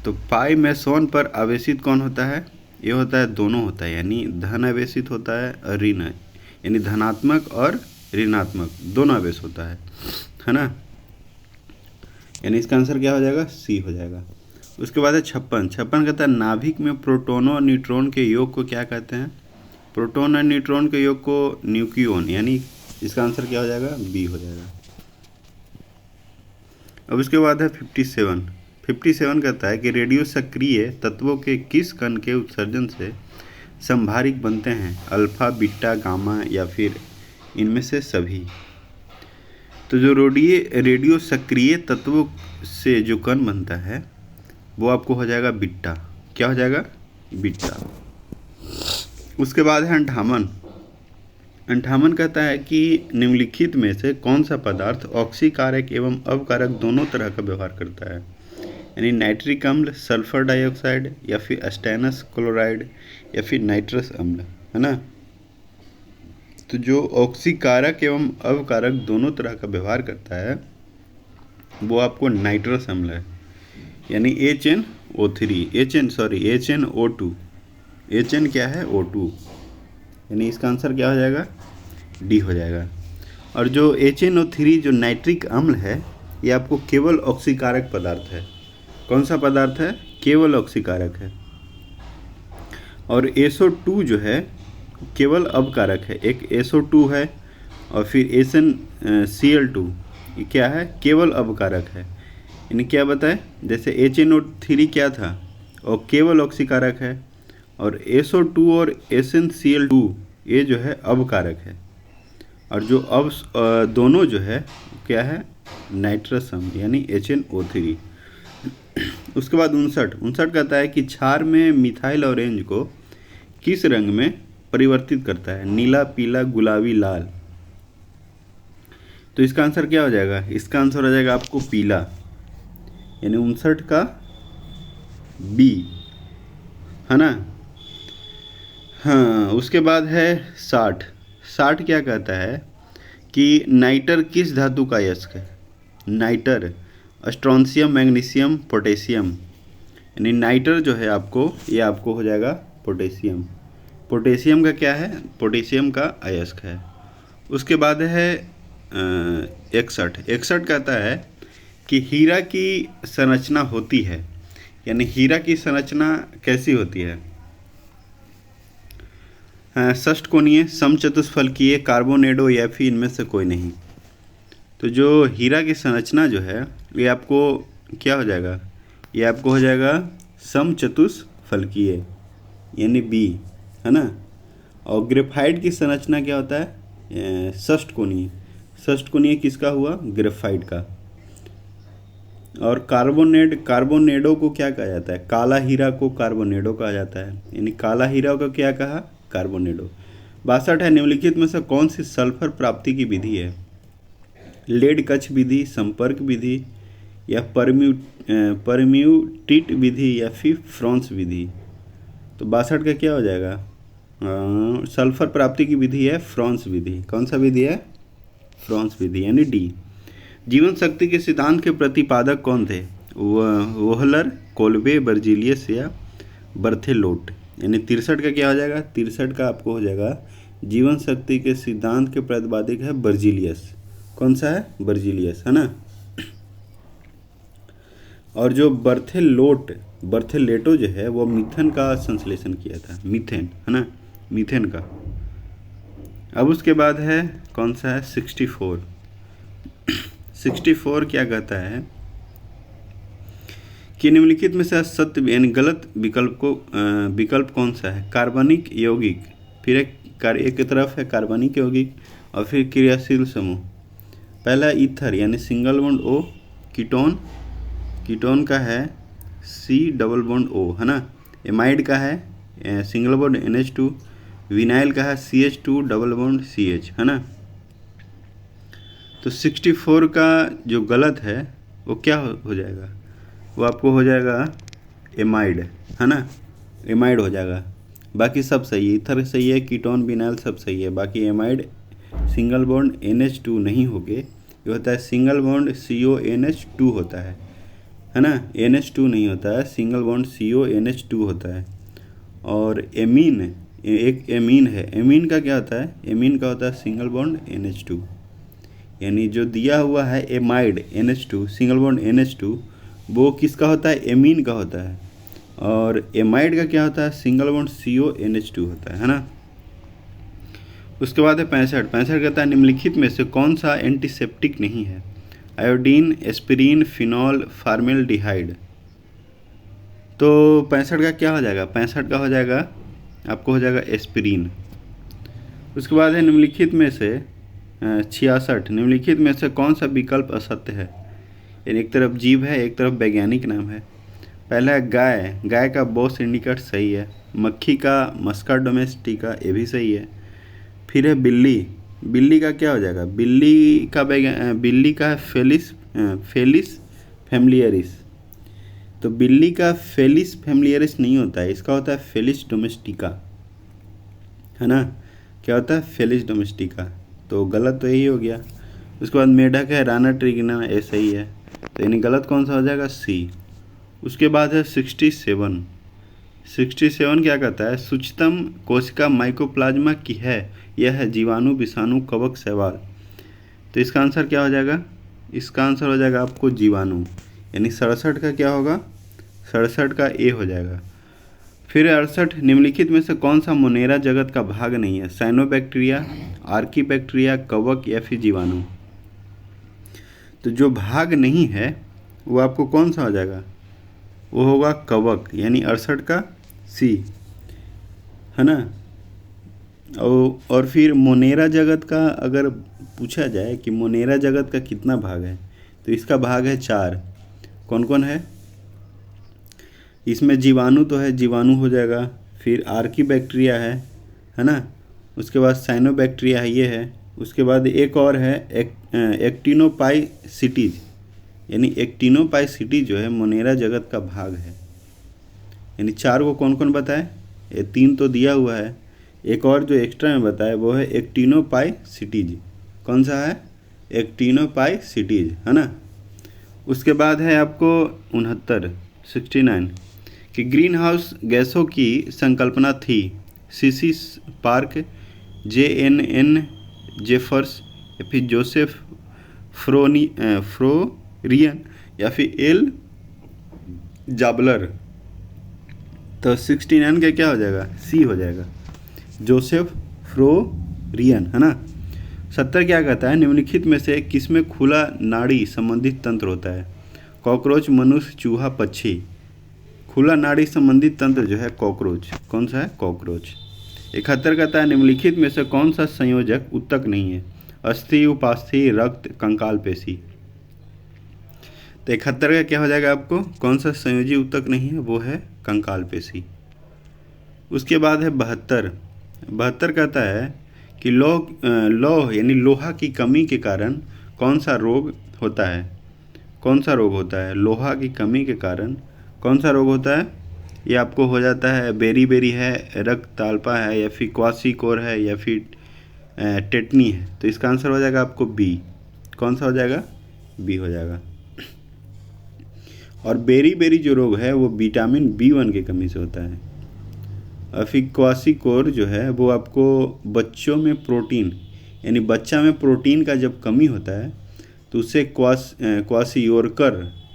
तो पाई मेसोन पर आवेशित कौन होता है? ये होता है दोनों होता है, यानी धन आवेशित होता है और ऋण, यानी धनात्मक और ऋणात्मक दोनों आवेश होता है ना। यानी इसका आंसर क्या हो जाएगा? सी हो जाएगा। उसके बाद है 56 कहता है नाभिक में प्रोटोनों और न्यूट्रॉन के योग को क्या कहते हैं? प्रोटॉन और न्यूट्रॉन के योग को न्यूक्लियन, यानी इसका आंसर क्या हो जाएगा? बी हो जाएगा। अब उसके बाद है 57 कहता है कि रेडियो सक्रिय तत्वों के किस कण के उत्सर्जन से संभारिक बनते हैं? अल्फा, बीटा, गामा या फिर इनमें से सभी। तो जो रेडियो सक्रिय तत्वों से जो कण बनता है वो आपको हो जाएगा बीटा। क्या हो जाएगा? बीटा। उसके बाद है 58 कहता है कि निम्नलिखित में से कौन सा पदार्थ ऑक्सीकारक एवं अवकारक दोनों तरह का व्यवहार करता है? यानी नाइट्रिक अम्ल, सल्फर डाइऑक्साइड या फिर स्टेनस क्लोराइड या फिर नाइट्रस अम्ल, है ना। तो जो ऑक्सीकारक एवं अवकारक दोनों तरह का व्यवहार करता है वो आपको नाइट्रस अम्ल है, यानी HNO2। HN क्या है? O2, यानी इसका आंसर क्या हो जाएगा? डी हो जाएगा। और जो HNO3 जो नाइट्रिक अम्ल है ये आपको केवल ऑक्सीकारक पदार्थ है। कौन सा पदार्थ है? केवल ऑक्सीकारक है। और SO2 जो है केवल अवकारक है। एक SO2 है और फिर SnCl2 ये क्या है? केवल अवकारक है। यानी क्या बताए? जैसे HNO3 क्या था? और केवल ऑक्सीकारक है, और SO2 और SnCl2 ये जो है अवकारक है। और जो दोनों जो है क्या है? नाइट्रस अम्ल, यानी HNO3। उसके बाद 59 कहता है कि क्षार में मिथाइल ऑरेंज को किस रंग में परिवर्तित करता है? नीला, पीला, गुलाबी, लाल। तो इसका आंसर क्या हो जाएगा? इसका आंसर हो जाएगा आपको पीला, यानी 59 का बी, है ना। हाँ, उसके बाद है 60 क्या कहता है कि नाइटर किस धातु का अयस्क है? नाइटर स्ट्रोंशियम, मैग्नीशियम, पोटेशियम, यानी नाइटर जो है आपको ये आपको हो जाएगा पोटेशियम। पोटेशियम का क्या है? पोटेशियम का अयस्क है। उसके बाद है 61 कहता है कि हीरा की संरचना होती है, यानी हीरा की संरचना कैसी होती है? षष्ठकोणीय, समचतुष्फलकीय, कार्बोनेडो या फिर इनमें से कोई नहीं। तो जो हीरा की संरचना जो है ये आपको क्या हो जाएगा? ये आपको हो जाएगा समचतुष्फलकीय, यानी बी, है ना। और ग्रेफाइट की संरचना क्या होता है? षष्ठकोणीय किसका हुआ? ग्रेफाइट का। और कार्बोनेडो को क्या कहा जाता है? काला हीरा को कार्बोनेडो कहा जाता है, यानी काला हीरा को क्या कहा? कार्बोनेडो। 62 है निम्नलिखित में से कौन सी सल्फर प्राप्ति की विधि है? लेड कक्ष विधि, संपर्क विधि या परम्यूटिट विधि या फिर फ्रॉन्स विधि। तो 62 का क्या हो जाएगा? सल्फर प्राप्ति की विधि है फ्रॉन्स विधि। कौन सा विधि है? फ्रॉन्स विधि, यानी डी। जीवन शक्ति के सिद्धांत के प्रतिपादक कौन थे? वोहलर, कोल्बे, बर्जीलियस या बर्थेलोट। यानी 63 का क्या हो जाएगा, 63 का आपको हो जाएगा जीवन शक्ति के सिद्धांत के प्रतिपादक है बर्जीलियस। कौन सा है, बर्जीलियस, है ना। और जो बर्थेलेटो जो है वो मीथेन का संश्लेषण किया था, मीथेन, है ना, मीथेन का। अब उसके बाद है कौन सा है, 64। 64 क्या कहता है कि निम्नलिखित में से सत्य यानी गलत विकल्प कौन सा है, कार्बनिक यौगिक, फिर एक तरफ है कार्बनिक यौगिक और फिर क्रियाशील समूह। पहला ईथर यानी सिंगल बॉन्ड O, कीटोन का है C डबल बॉन्ड O, है ना। एमाइड का है सिंगल बॉन्ड NH2, विनाइल का है CH2 डबल बॉन्ड CH, है ना। तो 64 का जो गलत है वो क्या हो जाएगा, वो आपको हो जाएगा एमाइड, है ना, एमाइड हो जाएगा। बाकी सब सही है, ईथर सही है, कीटोन विनाइल सब सही है। बाकी एमाइड सिंगल बॉन्ड NH2 नहीं होगे, ये होता है सिंगल बॉन्ड CONH2 होता है ना। NH2 नहीं होता है, सिंगल बॉन्ड CONH2 होता है। और एमीन, एक एमीन है, एमीन का क्या होता है, एमीन का होता है सिंगल बॉन्ड NH2। यानी जो दिया हुआ है amide NH2 single bond NH2 वो किसका होता है, एमीन का होता है। और एमाइड का क्या होता है, सिंगल बॉन्ड CONH2 होता है ना। उसके बाद है 65 कहता है निम्नलिखित में से कौन सा एंटीसेप्टिक नहीं है, आयोडीन, एस्पिरिन, फिनॉल, फार्मेल्डिहाइड। तो 65 का क्या हो जाएगा, 65 का हो जाएगा आपको हो जाएगा एस्पिरिन। उसके बाद है निम्नलिखित में से 66 निम्नलिखित में से कौन सा विकल्प असत्य है। यानी एक तरफ जीव है, एक तरफ वैज्ञानिक नाम है। पहला है गाय का बोस इंडिकेट सही है। मक्खी का मस्का डोमेस्टिका, ये भी सही है। फिर है बिल्ली का क्या हो जाएगा, बिल्ली का है फेलिस फैमिलियरिस। तो बिल्ली का फेलिस फैमिलियरिस नहीं होता है, इसका होता है फेलिस डोमेस्टिका, है ना। क्या होता है, फेलिस डोमेस्टिका। तो गलत तो यही हो गया। उसके बाद मेढक है राना ट्रिगिना, ये सही है। तो यानी गलत कौन सा हो जाएगा, C। उसके बाद है 67 क्या कहता है, सूक्ष्मतम कोशिका माइकोप्लाज्मा की है, यह है जीवाणु, विषाणु, कवक, शैवाल। तो इसका आंसर क्या हो जाएगा, इसका आंसर हो जाएगा आपको जीवाणु। यानी 67 का क्या होगा, 67 का A हो जाएगा। फिर 68 निम्नलिखित में से कौन सा मोनेरा जगत का भाग नहीं है, साइनोबैक्टीरिया, आर्कीबैक्टीरिया, कवक या फिर जीवाणु। तो जो भाग नहीं है वो आपको कौन सा हो जाएगा, वो होगा कवक, यानी 68 का C, है ना। और फिर मोनेरा जगत का अगर पूछा जाए कि मोनेरा जगत का कितना भाग है, तो इसका भाग है 4। कौन कौन है इसमें, जीवाणु तो है, जीवाणु हो जाएगा। फिर आर्कीबैक्टीरिया है ना। उसके बाद साइनोबैक्टीरिया है, ये है। उसके बाद एक और है एक्टिनोपाइसिटीज, यानी एक्टिनोपाइसिटीज जो है मोनेरा जगत का भाग है। यानी 4 को कौन कौन बताए, ये 3 तो दिया हुआ है, एक और जो एक्स्ट्रा में बताया वो है एक्टिनोपाइसिटीज। कौन सा है, एक्टिनोपाइसिटीज, है ना। उसके बाद है आपको 69 कि ग्रीन हाउस गैसों की संकल्पना थी, सीसी पार्क, JNN जेफर्स या फिर जोसेफ फ्रोरियन या फिर एल जाबलर। तो 69 का क्या हो जाएगा, C हो जाएगा, जोसेफ फ्रोरियन, है ना। 70 क्या कहता है निम्नलिखित में से किसमें खुला नाड़ी संबंधित तंत्र होता है, कॉकरोच, मनुष्य, चूहा, पक्षी। खुला नाड़ी संबंधित तंत्र जो है कॉकरोच, कौन सा है, कॉकरोच। 71 कहता है निम्नलिखित में से कौन सा संयोजक उत्तक नहीं है, अस्थि, उपास्थि, रक्त, कंकाल पेशी। तो 71 का क्या हो जाएगा आपको, कौन सा संयोजी उत्तक नहीं है, वो है कंकाल पेशी। उसके बाद है 72 कहता है कि लौह यानी लोहा की कमी के कारण कौन सा रोग होता है, कौन सा रोग होता है, लोहा की कमी के कारण कौन सा रोग होता है। ये आपको हो जाता है बेरी है, रक्त ताल्पा है, या फिर क्वासीकोर है, या फिर टेटनी है। तो इसका आंसर हो जाएगा आपको B। कौन सा हो जाएगा, B हो जाएगा। और बेरी जो रोग है वो विटामिन B1 की कमी से होता है। और फिर क्वासिकोर जो है वो आपको बच्चों में प्रोटीन यानी बच्चा में प्रोटीन का जब कमी होता है तो उससे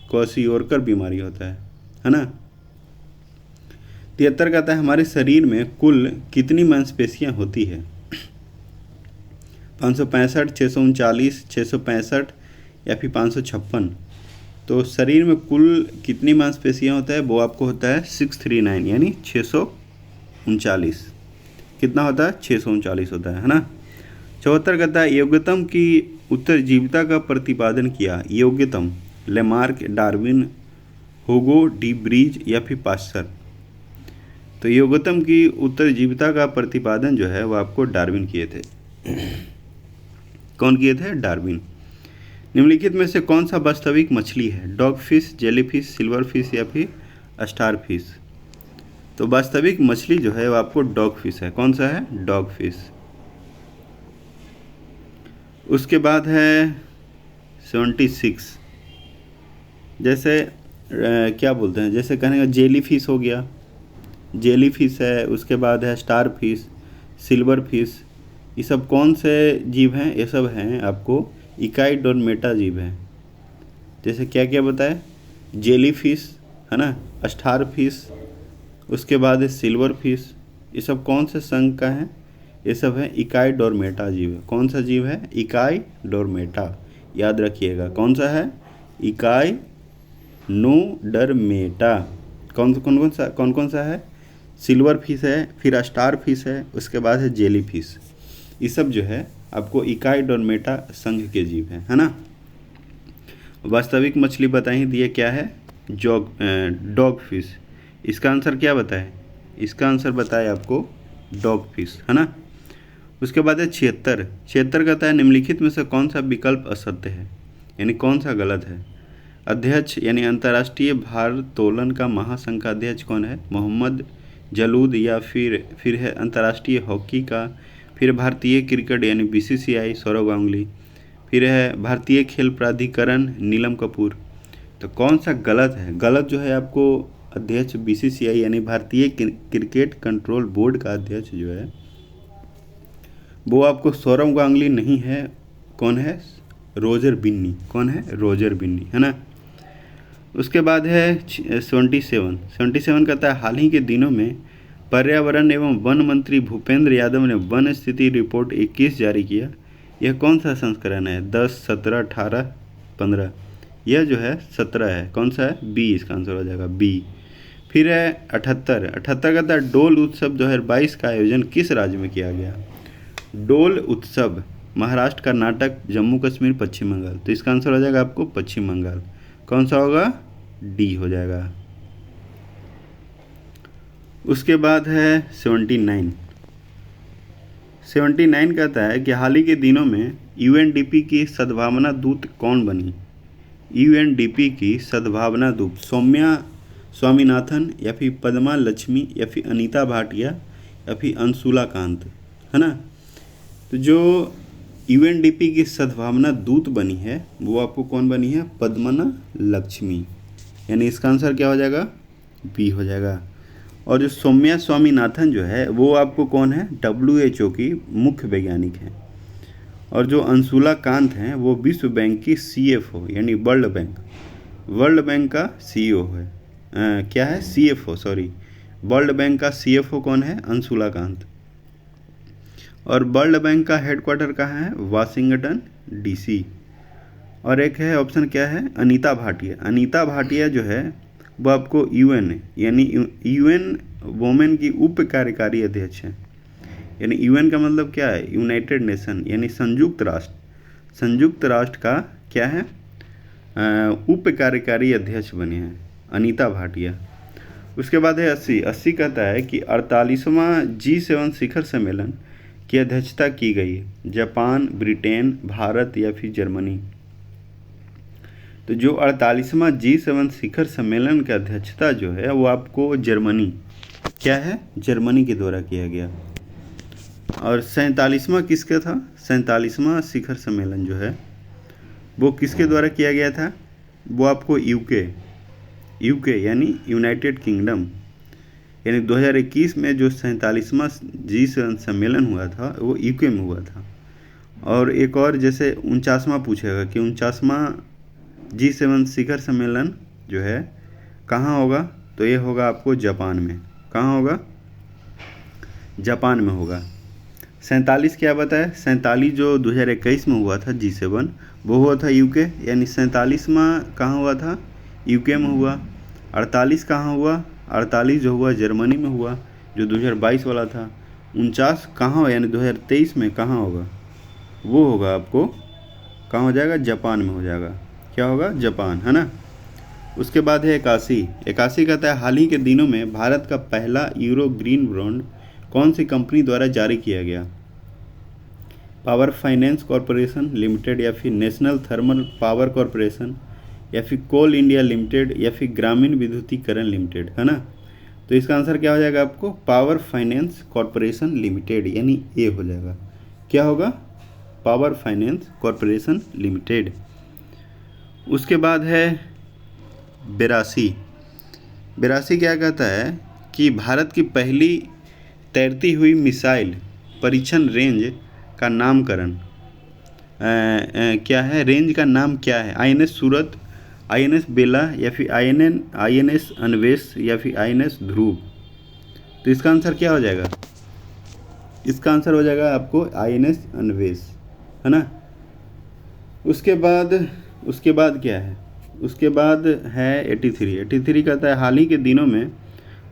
क्वासियोरकर बीमारी होता है ना। 73 कहता है हमारे शरीर में कुल कितनी मांसपेशियां होती है? 565, 639, 665 या फिर 556। तो शरीर में कुल कितनी मांसपेशियां होता है? वो आपको होता है 639 यानी 639। कितना होता है? 639 होता है ना। 74 कहता है योग्यतम की उत्तरजीविता का प्रतिपादन किया। योग्यतम Lamarck, Darwin, Hugo de Vries या फिर पाश्चर। तो योग्यतम की उत्तरजीविता का प्रतिपादन जो है वो आपको डार्विन किए थे। कौन किए थे? डार्विन। निम्नलिखित में से कौन सा वास्तविक मछली है? Dog fish, jelly fish, silver fish या फिर स्टार फिश। तो वास्तविक मछली जो है वो आपको डॉग फिश है। कौन सा है? Dog fish. उसके बाद है 76। जैसे क्या बोलते हैं, जैसे कहने का जेली फिश हो गया, जेली फिश है। उसके बाद है स्टार फिश, सिल्वर फिश। ये सब कौन से जीव हैं? ये सब हैं आपको इकाइड और मेटा जीव हैं। जैसे क्या क्या बताए? जेली फिश है ना, स्टार फिश, उसके बाद है सिल्वर फिश। ये सब कौन से संघ का है? ये सब है इकाइड और मेटा जीव है। कौन सा जीव है? इकाइड और मेटा। याद रखिएगा कौन सा है? इकाइनोडर्मेटा। कौन कौन सा है? सिल्वर फिश है, फिर स्टार फिश है, उसके बाद है जेली फिश। ये सब जो है आपको इकाइड और मेटा संघ के जीव हैं, है ना। वास्तविक मछली बताई दिए क्या है? Dog fish. इसका आंसर क्या बताए? इसका आंसर बताए आपको डॉग फिश, है ना। उसके बाद है 76 कहता है निम्नलिखित में से कौन सा विकल्प असत्य है, यानी कौन सा गलत है? अध्यक्ष यानी अंतर्राष्ट्रीय भारोत्तोलन का महासंघ का अध्यक्ष कौन है? मोहम्मद जलूद या फिर है अंतर्राष्ट्रीय हॉकी का, फिर भारतीय क्रिकेट यानी BCCI सौरव गांगुली, फिर है भारतीय खेल प्राधिकरण नीलम कपूर। तो कौन सा गलत है? गलत जो है आपको अध्यक्ष BCCI यानी भारतीय क्रिकेट कंट्रोल बोर्ड का अध्यक्ष जो है वो आपको सौरव गांगुली नहीं है। कौन है? रोजर बिन्नी। कौन है? रोजर बिन्नी, है ना। उसके बाद है 77 कहता है हाल ही के दिनों में पर्यावरण एवं वन मंत्री भूपेंद्र यादव ने वन स्थिति रिपोर्ट 21 जारी किया। यह कौन सा संस्करण है? 10, 17, 18, 15। यह जो है 17 है। कौन सा है? B इसका आंसर हो जाएगा B। फिर है 78 कहता है डोल उत्सव 2022 का आयोजन किस राज्य में किया गया? डोल उत्सव महाराष्ट्र, कर्नाटक, जम्मू कश्मीर, पश्चिम बंगाल। तो इसका आंसर हो जाएगा आपको पश्चिम बंगाल। कौन सा होगा? D हो जाएगा। उसके बाद है 79 कहता है कि हाल ही के दिनों में UNDP की सद्भावना दूत कौन बनी? UNDP की सद्भावना दूत सौम्या स्वामीनाथन या फिर पद्मा लक्ष्मी या फिर अनीता भाटिया या फिर अंशुला कांत, है ना। तो जो UNDP की सद्भावना दूत बनी है वो आपको कौन बनी है? पद्मना लक्ष्मी, यानी इसका आंसर क्या हो जाएगा? B हो जाएगा। और जो सौम्या स्वामीनाथन जो है वो आपको कौन है? WHO की मुख्य वैज्ञानिक हैं। और जो अंशुला कांत हैं वो विश्व बैंक की CFO यानी वर्ल्ड बैंक का CEO है। क्या है? CFO, सॉरी, वर्ल्ड बैंक का CFO कौन है? अंशुला कांत। और वर्ल्ड बैंक का हेडक्वार्टर कहाँ है? Washington DC। और एक है ऑप्शन क्या है? अनीता भाटिया जो है वो आपको UN यानी UN वुमेन की उप कार्यकारी अध्यक्ष हैं। यानी UN का मतलब क्या है? यूनाइटेड नेशन यानी संयुक्त राष्ट्र का क्या है? उप कार्यकारी अध्यक्ष बने हैं अनीता भाटिया। उसके बाद है 80 कहता है कि 48वां G7 शिखर सम्मेलन की अध्यक्षता की गई जापान, ब्रिटेन, भारत या फिर जर्मनी। तो जो 48वां G7 शिखर सम्मेलन की अध्यक्षता जो है वो आपको जर्मनी के द्वारा किया गया। और 47वां किसका था? 47वां शिखर सम्मेलन जो है वो किसके द्वारा किया गया था? वो आपको यूके यानी यूनाइटेड किंगडम, यानी 2021 में जो 47वां G7 सम्मेलन हुआ था वो यूके में हुआ था। और एक और जैसे 49वां पूछेगा कि 49वां G7 शिखर सम्मेलन जो है कहाँ होगा, तो ये होगा आपको जापान में। कहाँ होगा? जापान में होगा। 47 क्या बताया? 47 जो 2021 में हुआ था G7 वो हुआ था यूके, यानी 47वां कहाँ हुआ था? यूके में हुआ। 48 कहाँ हुआ? 48 जो हुआ जर्मनी में हुआ, जो 2022 वाला था। 49 कहाँ हो, यानी 2023 में कहाँ होगा? वो होगा आपको कहाँ हो जाएगा? जापान में हो जाएगा। क्या होगा? जापान, है ना। उसके बाद है 81। 81 कहता है हाल ही के दिनों में भारत का पहला यूरो ग्रीन बॉन्ड कौन सी कंपनी द्वारा जारी किया गया? पावर फाइनेंस कॉरपोरेशन लिमिटेड, या फिर नेशनल थर्मल पावर कॉरपोरेशन, या फिर कोल इंडिया लिमिटेड, या फिर ग्रामीण विद्युतीकरण लिमिटेड, है ना। तो इसका आंसर क्या हो जाएगा आपको? पावर फाइनेंस कॉरपोरेशन लिमिटेड, यानी ए हो जाएगा। क्या होगा? Power finance corporation limited. उसके बाद है 82। 82 क्या कहता है कि भारत की पहली तैरती हुई मिसाइल परीक्षण रेंज का नामकरण क्या है? रेंज का नाम क्या है? INS सूरत, INS बेला, या फिर INS अन्वेष, या फिर INS ध्रुव। तो इसका आंसर क्या हो जाएगा? इसका आंसर हो जाएगा आपको INS अन्वेष, है ना। उसके बाद क्या है? उसके बाद है 83। 83 कहता है हाल ही के दिनों में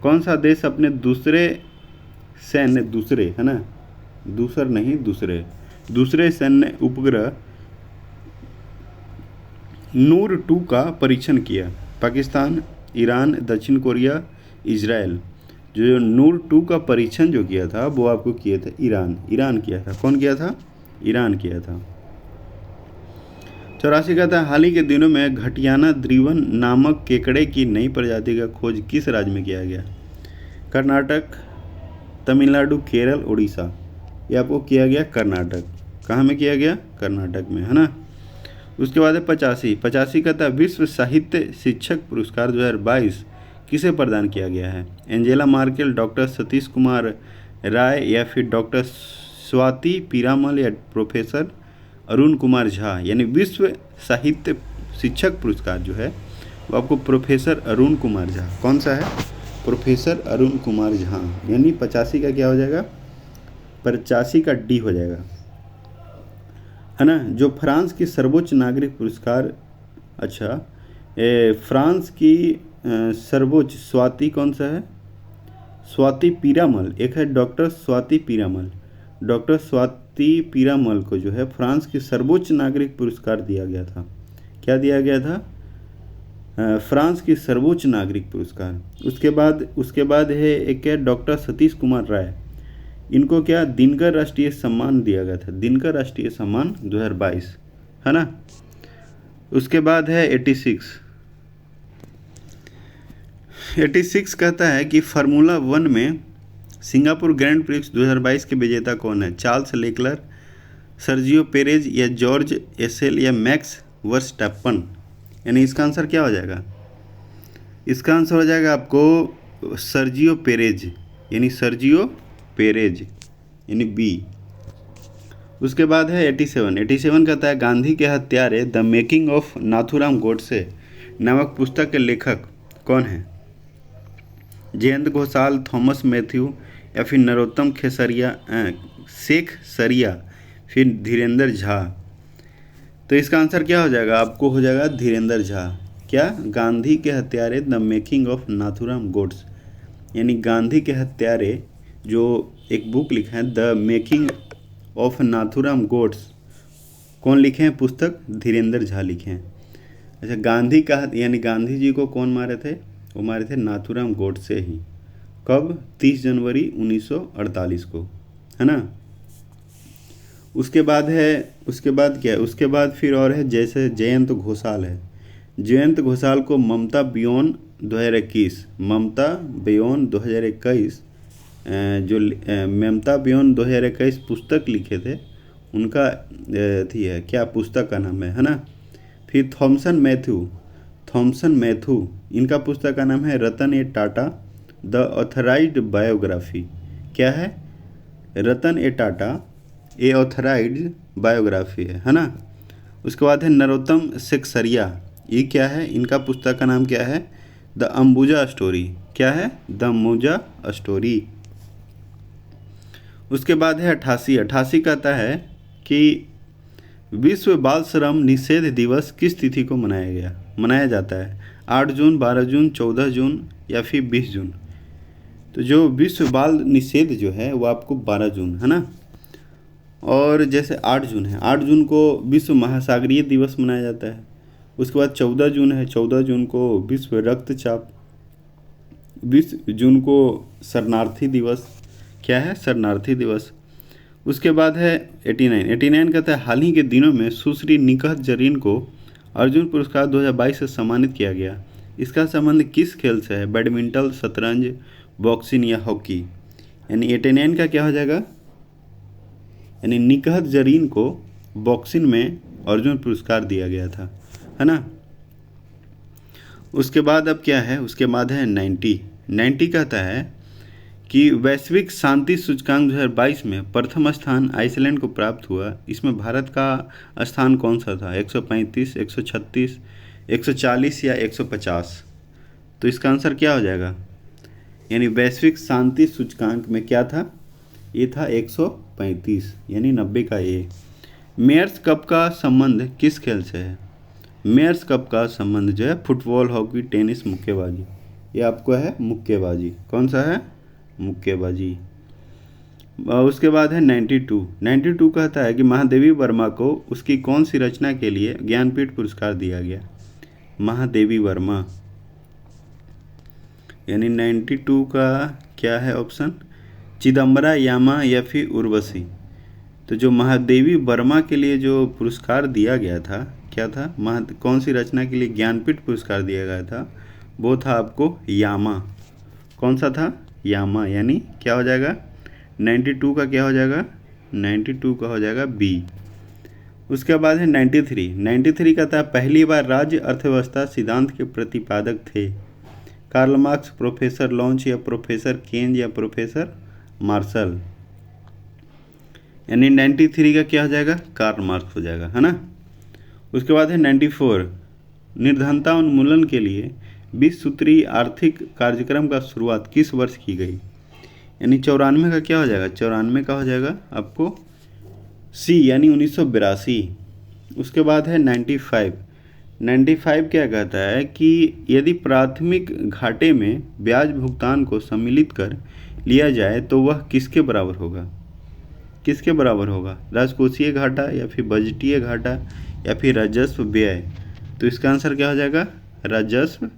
कौन सा देश अपने दूसरे सैन्य उपग्रह नूर 2 का परीक्षण किया? पाकिस्तान, ईरान, दक्षिण कोरिया, इजराइल। जो नूर 2 का परीक्षण जो किया था वो आपको किया था ईरान किया था। कौन किया था? ईरान किया था। 84 कहता है हाल ही के दिनों में घटियाना द्रिवन नामक केकड़े की नई प्रजाति का खोज किस राज्य में किया गया? कर्नाटक, तमिलनाडु, केरल, उड़ीसा। ये आपको किया गया कर्नाटक। कहाँ में किया गया? कर्नाटक में, है ना। उसके बाद है 85 कहता है विश्व साहित्य शिक्षक पुरस्कार 2022 किसे प्रदान किया गया है? Angela Merkel, doctor Satish Kumar Rai, या फिर डॉक्टर स्वाति पीरामल, या प्रोफेसर अरुण कुमार झा। यानी विश्व साहित्य शिक्षक पुरस्कार जो है वो आपको प्रोफेसर अरुण कुमार झा। कौन सा है? प्रोफेसर अरुण कुमार झा। यानी 85 का क्या हो जाएगा? 85 का डी हो जाएगा, है ना। जो फ्रांस की सर्वोच्च नागरिक पुरस्कार, अच्छा फ्रांस की सर्वोच्च स्वाति कौन सा है? स्वाति पीरामल। एक है डॉक्टर स्वाति पीरामल। डॉक्टर स्वाति पीरामल को जो है फ्रांस की सर्वोच्च नागरिक पुरस्कार दिया गया था। क्या दिया गया था? फ्रांस की सर्वोच्च नागरिक पुरस्कार। उसके बाद है एक है डॉक्टर सतीश कुमार राय। इनको क्या दिनकर राष्ट्रीय सम्मान दिया गया था? दिनकर राष्ट्रीय सम्मान 2022, है ना। उसके बाद है 86 कहता है कि फार्मूला 1 में सिंगापुर ग्रैंड प्रिक्स 2022 के विजेता कौन है? चार्ल्स लेक्लर, सर्जियो पेरेज, या जॉर्ज एसेल, या मैक्स वर्स्टैपन। यानी इसका आंसर क्या हो जाएगा? इसका आंसर हो जाएगा आपको सर्जियो पेरेज, यानी सर्जियो पेरेज, यानी बी। उसके बाद है 87 कहता है गांधी के हत्यारे the making of Nathuram Godse नामक पुस्तक के लेखक कौन है? जयंत घोषाल, थॉमस मैथ्यू, या फिर नरोत्तम शेख सरिया, फिर धीरेन्द्र झा। तो इसका आंसर क्या हो जाएगा? आपको हो जाएगा धीरेन्द्र झा। क्या? गांधी के हत्यारे the making of Nathuram Godse, यानी गांधी के हत्यारे जो एक बुक लिखा है the making of Nathuram Godse, कौन लिखे हैं पुस्तक? धीरेन्द्र झा लिखे हैं। अच्छा, गांधी का यानी गांधी जी को कौन मारे थे? वो मारे थे नाथूराम गोडसे ही। कब? 30 जनवरी 1948 को, है ना। उसके बाद क्या है? उसके बाद फिर और है जैसे जयंत घोषाल है। जयंत घोषाल को ममता बियॉन्ड 2021 जो ममता बियॉन्ड 2021 पुस्तक लिखे थे उनका थी है। क्या पुस्तक का नाम है ना। फिर थॉमसन मैथ्यू, इनका पुस्तक का नाम है रतन ए टाटा द ऑथराइज्ड बायोग्राफी। क्या है? रतन ए टाटा ए ऑथराइज्ड बायोग्राफी है ना। उसके बाद है नरोत्तम सेक्सरिया, ये क्या है? इनका पुस्तक का नाम क्या है? The Ambuja story. क्या है? The Ambuja story. उसके बाद है 88 कहता है कि विश्व बाल श्रम निषेध दिवस किस तिथि को मनाया जाता है? 8 जून, 12 जून, 14 जून या फिर 20 जून। तो जो विश्व बाल निषेध जो है वो आपको 12 जून है ना। और जैसे 8 जून है, 8 जून को विश्व महासागरीय दिवस मनाया जाता है। उसके बाद 14 जून है, 14 जून को विश्व रक्तचाप, 20 जून को शरणार्थी दिवस। क्या है? शरणार्थी दिवस। उसके बाद है 89 कहता है हाल ही के दिनों में सुश्री निकहत जरीन को अर्जुन पुरस्कार 2022 से सम्मानित किया गया। इसका संबंध किस खेल से है? बैडमिंटन, शतरंज, बॉक्सिंग या हॉकी। यानी 89 का क्या हो जाएगा? यानी निकहत जरीन को बॉक्सिंग में अर्जुन पुरस्कार दिया गया था, है ना। उसके बाद अब क्या है? उसके बाद है 90 कहता है कि वैश्विक शांति सूचकांक 2022 में प्रथम स्थान आइसलैंड को प्राप्त हुआ। इसमें भारत का स्थान कौन सा था? 135, 136, 140 या 150। तो इसका आंसर क्या हो जाएगा? यानी वैश्विक शांति सूचकांक में क्या था? ये था 135, यानी 90 का ये। मेयर्स कप का संबंध किस खेल से है? मेयर्स कप का संबंध जो है फुटबॉल, हॉकी, टेनिस, मुक्केबाजी। ये आपको है मुक्केबाजी। कौन सा है? मुक्केबाजी। उसके बाद है 92 कहता है कि महादेवी वर्मा को उसकी कौन सी रचना के लिए ज्ञानपीठ पुरस्कार दिया गया? महादेवी वर्मा। यानी 92 का क्या है ऑप्शन? चिदम्बरा, यामा या फिर उर्वशी। तो जो महादेवी वर्मा के लिए जो पुरस्कार दिया गया था, क्या था? कौन सी रचना के लिए ज्ञानपीठ पुरस्कार दिया गया था? वो था आपको यामा। कौन सा था? यामा। यानी क्या हो जाएगा? 92 का क्या हो जाएगा? 92 का हो जाएगा बी। उसके बाद है 93 कहता है पहली बार राज्य अर्थव्यवस्था सिद्धांत के प्रतिपादक थे। कार्ल मार्क्स, प्रोफेसर लॉन्च या प्रोफेसर केन्ज या प्रोफेसर मार्शल। यानी 93 का क्या हो जाएगा? कार्ल मार्क्स हो जाएगा, है ना। उसके बाद है 94 निर्धनता उन्मूलन के लिए 20 सूत्री आर्थिक कार्यक्रम का शुरुआत किस वर्ष की गई? यानी 94 का क्या हो जाएगा? 94 का हो जाएगा आपको सी, यानी 1982। उसके बाद है 95 क्या कहता है कि यदि प्राथमिक घाटे में ब्याज भुगतान को सम्मिलित कर लिया जाए तो वह किसके बराबर होगा? किसके बराबर होगा? राजकोषीय घाटा या फिर बजटीय घाटा या फिर राजस्व व्यय। तो इसका आंसर क्या हो जाएगा? राजस्व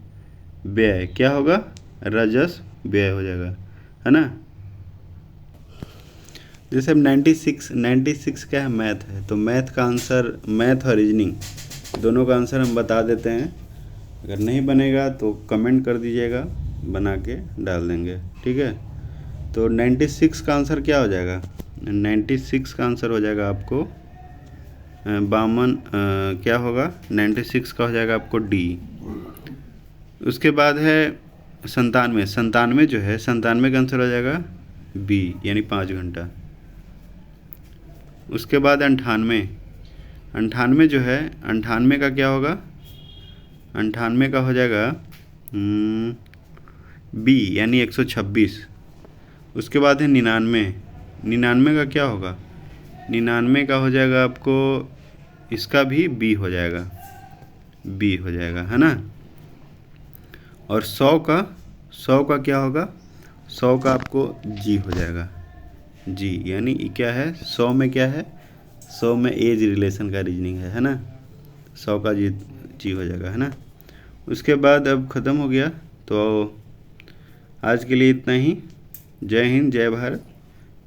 व्यय। क्या होगा? राजस्व व्यय हो जाएगा, है ना। जैसे 96 क्या है? मैथ है। तो मैथ का आंसर, मैथ और रीजनिंग दोनों का आंसर हम बता देते हैं। अगर नहीं बनेगा तो कमेंट कर दीजिएगा, बना के डाल देंगे, ठीक है। तो 96 का आंसर क्या हो जाएगा? 96 का आंसर हो जाएगा आपको 52। क्या होगा? 96 का हो जाएगा आपको डी। उसके बाद है 97 जो है, 97 का आंसर हो जाएगा बी, यानी 5 घंटा। उसके बाद 98 जो है, 98 का क्या होगा? 98 का हो जाएगा बी, यानी 126। उसके बाद है 99 का क्या होगा? 99 का हो जाएगा आपको, इसका भी बी हो जाएगा, है ना। और 100 का क्या होगा? 100 का आपको जी हो जाएगा, जी। यानी क्या है? 100 में क्या है? 100 में एज रिलेशन का रीजनिंग है ना। 100 का जी हो जाएगा, है ना। उसके बाद अब ख़त्म हो गया, तो आज के लिए इतना ही। जय हिंद, जय भारत,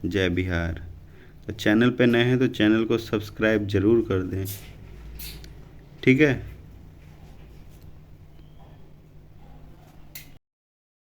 जय बिहार। तो चैनल पे नए हैं तो चैनल को सब्सक्राइब ज़रूर कर दें, ठीक है।